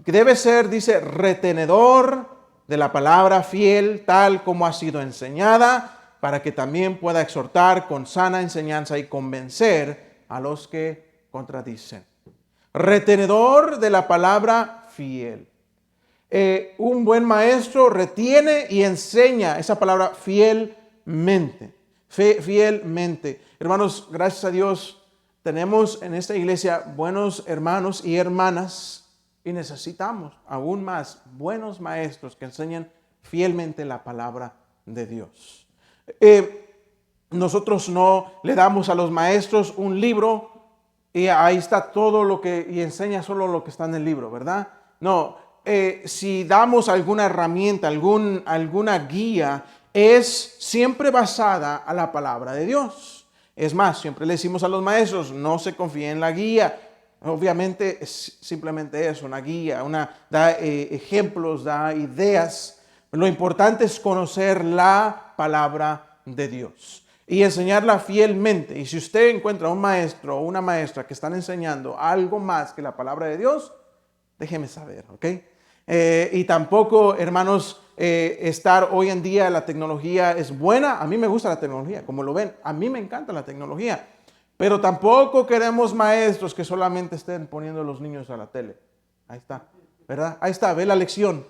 que debe ser, dice, retenedor de la palabra fiel, tal como ha sido enseñada, para que también pueda exhortar con sana enseñanza y convencer a los que contradicen. Retenedor de la palabra fiel. Un buen maestro retiene y enseña esa palabra fielmente. Fielmente. Hermanos, gracias a Dios tenemos en esta iglesia buenos hermanos y hermanas y necesitamos aún más buenos maestros que enseñen fielmente la palabra de Dios. Nosotros no le damos a los maestros un libro y ahí está todo lo que, y enseña solo lo que está en el libro, ¿verdad? No, si damos alguna herramienta, alguna guía, es siempre basada a la palabra de Dios. Es más, siempre le decimos a los maestros, no se confíen en la guía. Obviamente es simplemente eso, una guía, da ejemplos, da ideas. Lo importante es conocer la palabra de Dios y enseñarla fielmente. Y si usted encuentra un maestro o una maestra que están enseñando algo más que la palabra de Dios, déjeme saber, ¿ok? Y tampoco, hermanos, estar hoy en día, la tecnología es buena. A mí me gusta la tecnología, como lo ven, a mí me encanta la tecnología. Pero tampoco queremos maestros que solamente estén poniendo a los niños a la tele. Ahí está, ¿verdad? Ahí está, ve la lección.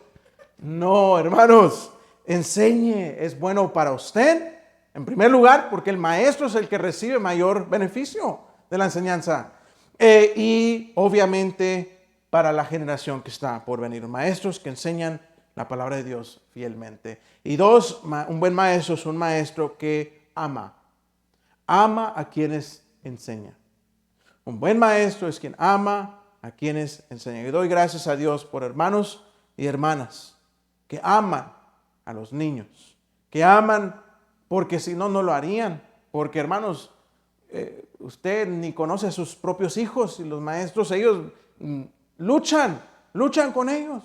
No, hermanos, enseñe, es bueno para usted, en primer lugar, porque el maestro es el que recibe mayor beneficio de la enseñanza. Y obviamente para la generación que está por venir, maestros que enseñan la palabra de Dios fielmente. Y dos, un buen maestro es un maestro que ama a quienes enseña. Un buen maestro es quien ama a quienes enseña. Y doy gracias a Dios por hermanos y hermanas que aman a los niños, que aman porque si no, no lo harían. Porque hermanos, usted ni conoce a sus propios hijos y los maestros, ellos luchan con ellos.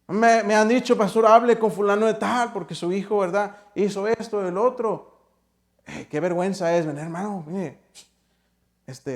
Me han dicho, pastor, hable con fulano de tal porque su hijo, ¿verdad? Hizo esto, el otro. Qué vergüenza es, hermano, mire,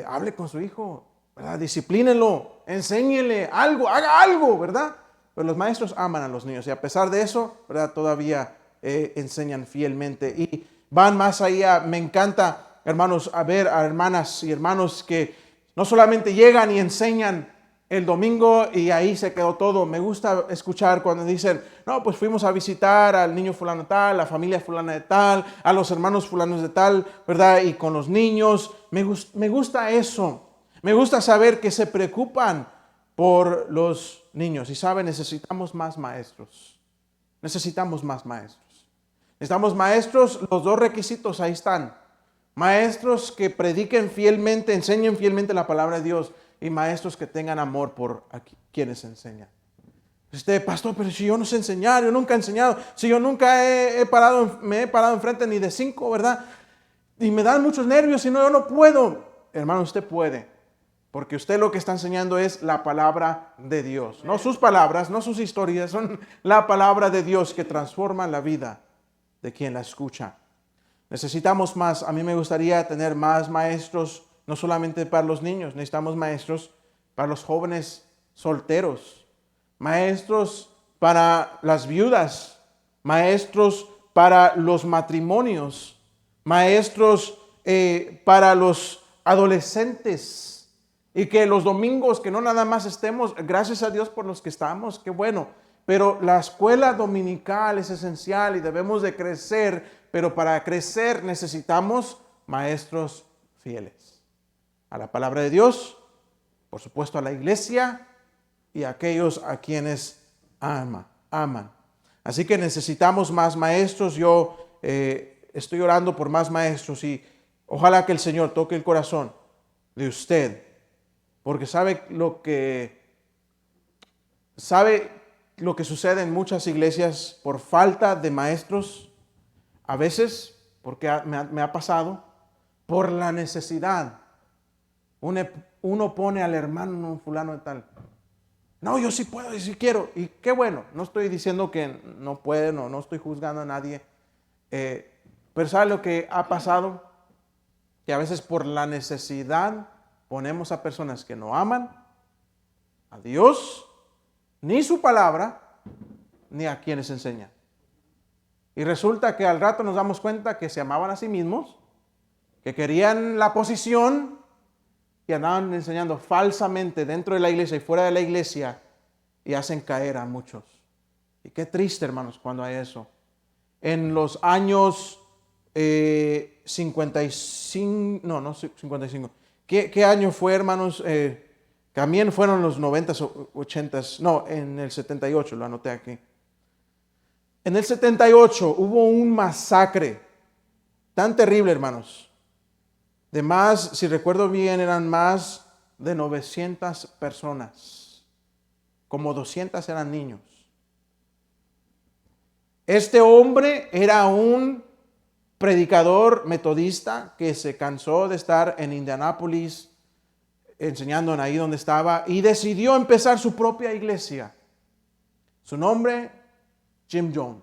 hable con su hijo, ¿verdad? Disciplínelo, enséñele algo, haga algo, ¿verdad? Pero los maestros aman a los niños y a pesar de eso, ¿verdad? Todavía enseñan fielmente y van más allá. Me encanta, hermanos, a ver a hermanas y hermanos que no solamente llegan y enseñan el domingo y ahí se quedó todo. Me gusta escuchar cuando dicen, no, pues fuimos a visitar al niño fulano de tal, la familia fulana de tal, a los hermanos fulanos de tal, ¿verdad? Y con los niños. Me gusta eso. Me gusta saber que se preocupan por los niños. Y saben, necesitamos más maestros. Necesitamos más maestros. Necesitamos maestros, los dos requisitos ahí están. Maestros que prediquen fielmente, enseñen fielmente la palabra de Dios. Y maestros que tengan amor por quienes enseñan. Pastor, pero si yo no sé enseñar, yo nunca he enseñado, si yo nunca me he parado enfrente ni de 5, ¿verdad? Y me dan muchos nervios, y no, yo no puedo. Hermano, usted puede, porque usted lo que está enseñando es la palabra de Dios. No sus palabras, no sus historias, son la palabra de Dios que transforma la vida de quien la escucha. Necesitamos más. A mí me gustaría tener más maestros, no solamente para los niños, necesitamos maestros para los jóvenes solteros, maestros para las viudas, maestros para los matrimonios, maestros para los adolescentes. Y que los domingos, que no nada más estemos, gracias a Dios por los que estamos, qué bueno. Pero la escuela dominical es esencial y debemos de crecer, pero para crecer necesitamos maestros fieles a la palabra de Dios, por supuesto a la iglesia y a aquellos a quienes aman. Así que necesitamos más maestros. Yo estoy orando por más maestros y ojalá que el Señor toque el corazón de usted, porque sabe lo que sucede en muchas iglesias por falta de maestros, a veces, porque me ha pasado, por la necesidad. Uno pone al hermano fulano de tal. No, yo sí puedo y sí quiero. Y qué bueno, no estoy diciendo que no pueden o no estoy juzgando a nadie. Pero ¿sabe lo que ha pasado? Que a veces por la necesidad ponemos a personas que no aman a Dios, ni su palabra, ni a quienes enseñan. Y resulta que al rato nos damos cuenta que se amaban a sí mismos, que querían la posición y andaban enseñando falsamente dentro de la iglesia y fuera de la iglesia y hacen caer a muchos. Y qué triste, hermanos, cuando hay eso. En los años 55, no 55. ¿Qué año fue, hermanos? También fueron los 90s o 80s. No, en el 78, lo anoté aquí. En el 78 hubo un masacre Tan terrible, hermanos. De más, si recuerdo bien, eran más de 900 personas. Como 200 eran niños. Este hombre era un predicador metodista que se cansó de estar en Indianápolis enseñando ahí donde estaba y decidió empezar su propia iglesia. Su nombre, Jim Jones.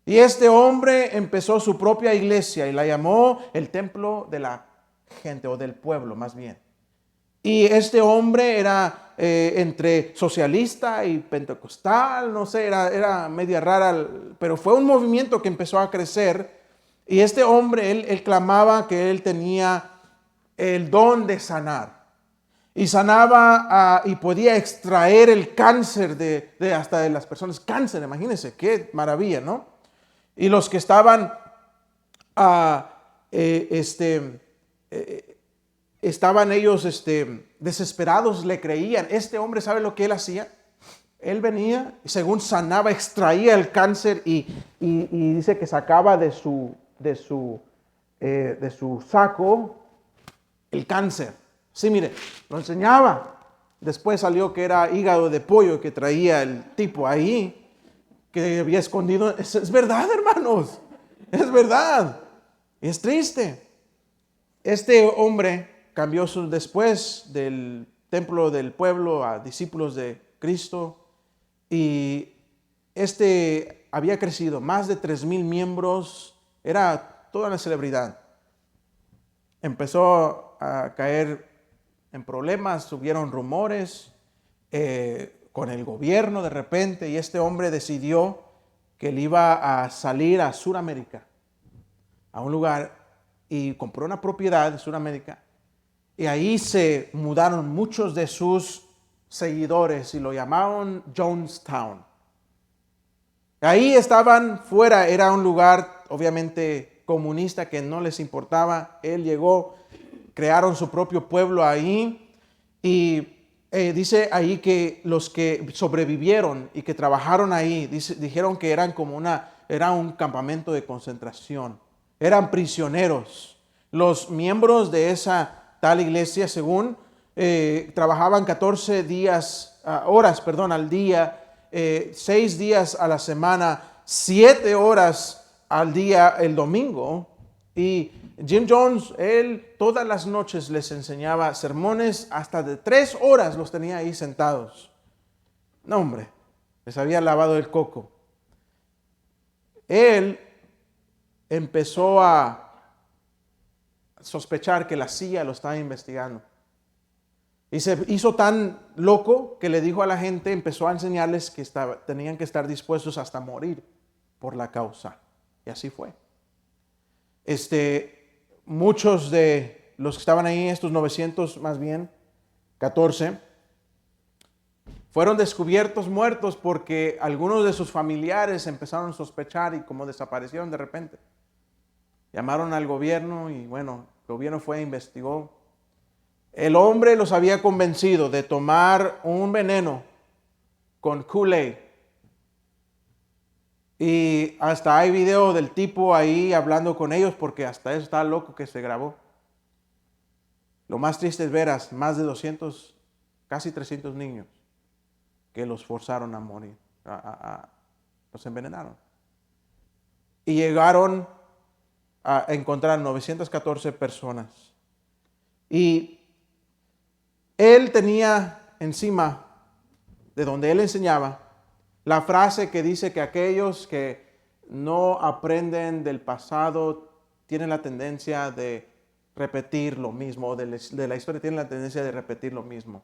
Y este hombre empezó su propia iglesia y la llamó el templo de la gente o del pueblo más bien. Y este hombre era entre socialista y pentecostal, no sé, era media rara, pero fue un movimiento que empezó a crecer. Y este hombre, él clamaba que él tenía el don de sanar. Y sanaba y podía extraer el cáncer hasta de las personas. Cáncer, imagínense, qué maravilla, ¿no? Y los que estaban estaban ellos desesperados, le creían. Este hombre, ¿sabe lo que él hacía? Él venía, según sanaba, extraía el cáncer y dice que sacaba de su saco el cáncer. Sí, mire, lo enseñaba. Después salió que era hígado de pollo que traía el tipo ahí, que había escondido. Es verdad, hermanos, es verdad. Es triste. Este hombre cambió después del templo del pueblo a discípulos de Cristo y había crecido, más de 3,000 miembros, era toda una celebridad. Empezó a caer en problemas, hubieron rumores con el gobierno de repente y este hombre decidió que él iba a salir a Sudamérica, a un lugar, y compró una propiedad en Sudamérica y ahí se mudaron muchos de sus seguidores y lo llamaron Jonestown. Ahí estaban fuera, era un lugar obviamente comunista que no les importaba. Él llegó, crearon su propio pueblo ahí y dice ahí que los que sobrevivieron y que trabajaron ahí, dijeron que eran era un campamento de concentración, eran prisioneros. Los miembros de esa tal iglesia, según trabajaban 14 horas al día, 6 días a la semana, 7 horas al día el domingo. Y Jim Jones, él todas las noches les enseñaba sermones, hasta de 3 horas los tenía ahí sentados. No, hombre, les había lavado el coco. Él empezó a sospechar que la CIA lo estaba investigando. Y se hizo tan loco que le dijo a la gente, empezó a enseñarles que tenían que estar dispuestos hasta morir por la causa. Y así fue. Muchos de los que estaban ahí, estos 900 más bien, 14, fueron descubiertos muertos porque algunos de sus familiares empezaron a sospechar y como desaparecieron de repente. Llamaron al gobierno y bueno, el gobierno fue e investigó. El hombre los había convencido de tomar un veneno con Kool-Aid. Y hasta hay video del tipo ahí hablando con ellos porque hasta eso estaba loco que se grabó. Lo más triste es ver a más de 200, casi 300 niños que los forzaron a morir, los envenenaron. Y llegaron a encontrar 914 personas. Y él tenía encima de donde él enseñaba la frase que dice que aquellos que no aprenden del pasado tienen la tendencia de repetir lo mismo, de la historia tienen la tendencia de repetir lo mismo.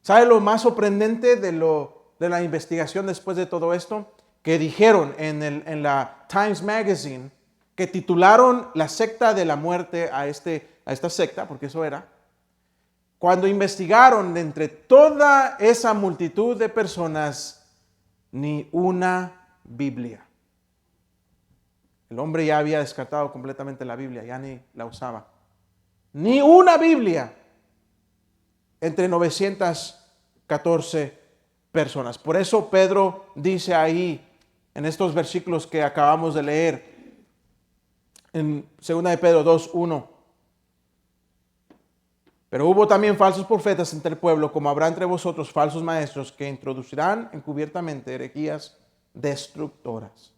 ¿Sabe lo más sorprendente de la investigación después de todo esto? Que dijeron en la Times Magazine, que titularon la secta de la muerte a esta secta, porque eso era. Cuando investigaron de entre toda esa multitud de personas, ni una Biblia. El hombre ya había descartado completamente la Biblia, ya ni la usaba. Ni una Biblia entre 914 personas. Por eso Pedro dice ahí, en estos versículos que acabamos de leer, en 2 de Pedro 2:1. Pero hubo también falsos profetas entre el pueblo, como habrá entre vosotros falsos maestros que introducirán encubiertamente herejías destructoras.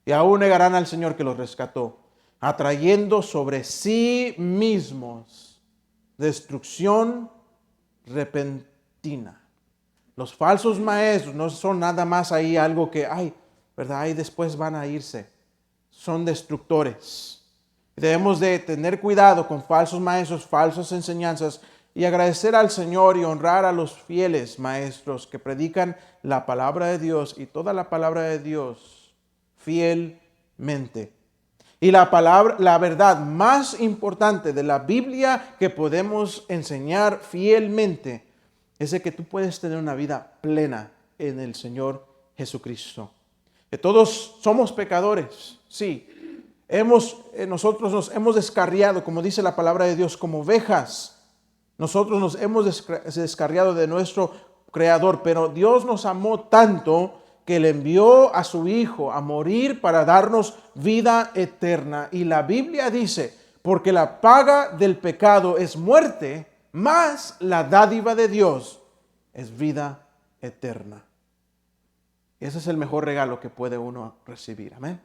Y aún negarán al Señor que los rescató, atrayendo sobre sí mismos destrucción repentina. Los falsos maestros no son nada más ahí algo que, ¿verdad? Ahí después van a irse. Son destructores. Debemos de tener cuidado con falsos maestros, falsas enseñanzas y agradecer al Señor y honrar a los fieles maestros que predican la palabra de Dios y toda la palabra de Dios fielmente. Y la verdad más importante de la Biblia que podemos enseñar fielmente es de que tú puedes tener una vida plena en el Señor Jesucristo. Que todos somos pecadores, sí. Nosotros nos hemos descarriado, como dice la palabra de Dios, como ovejas. Nosotros nos hemos descarriado de nuestro Creador, pero Dios nos amó tanto que le envió a su Hijo a morir para darnos vida eterna. Y la Biblia dice, porque la paga del pecado es muerte, mas la dádiva de Dios es vida eterna. Ese es el mejor regalo que puede uno recibir. Amén.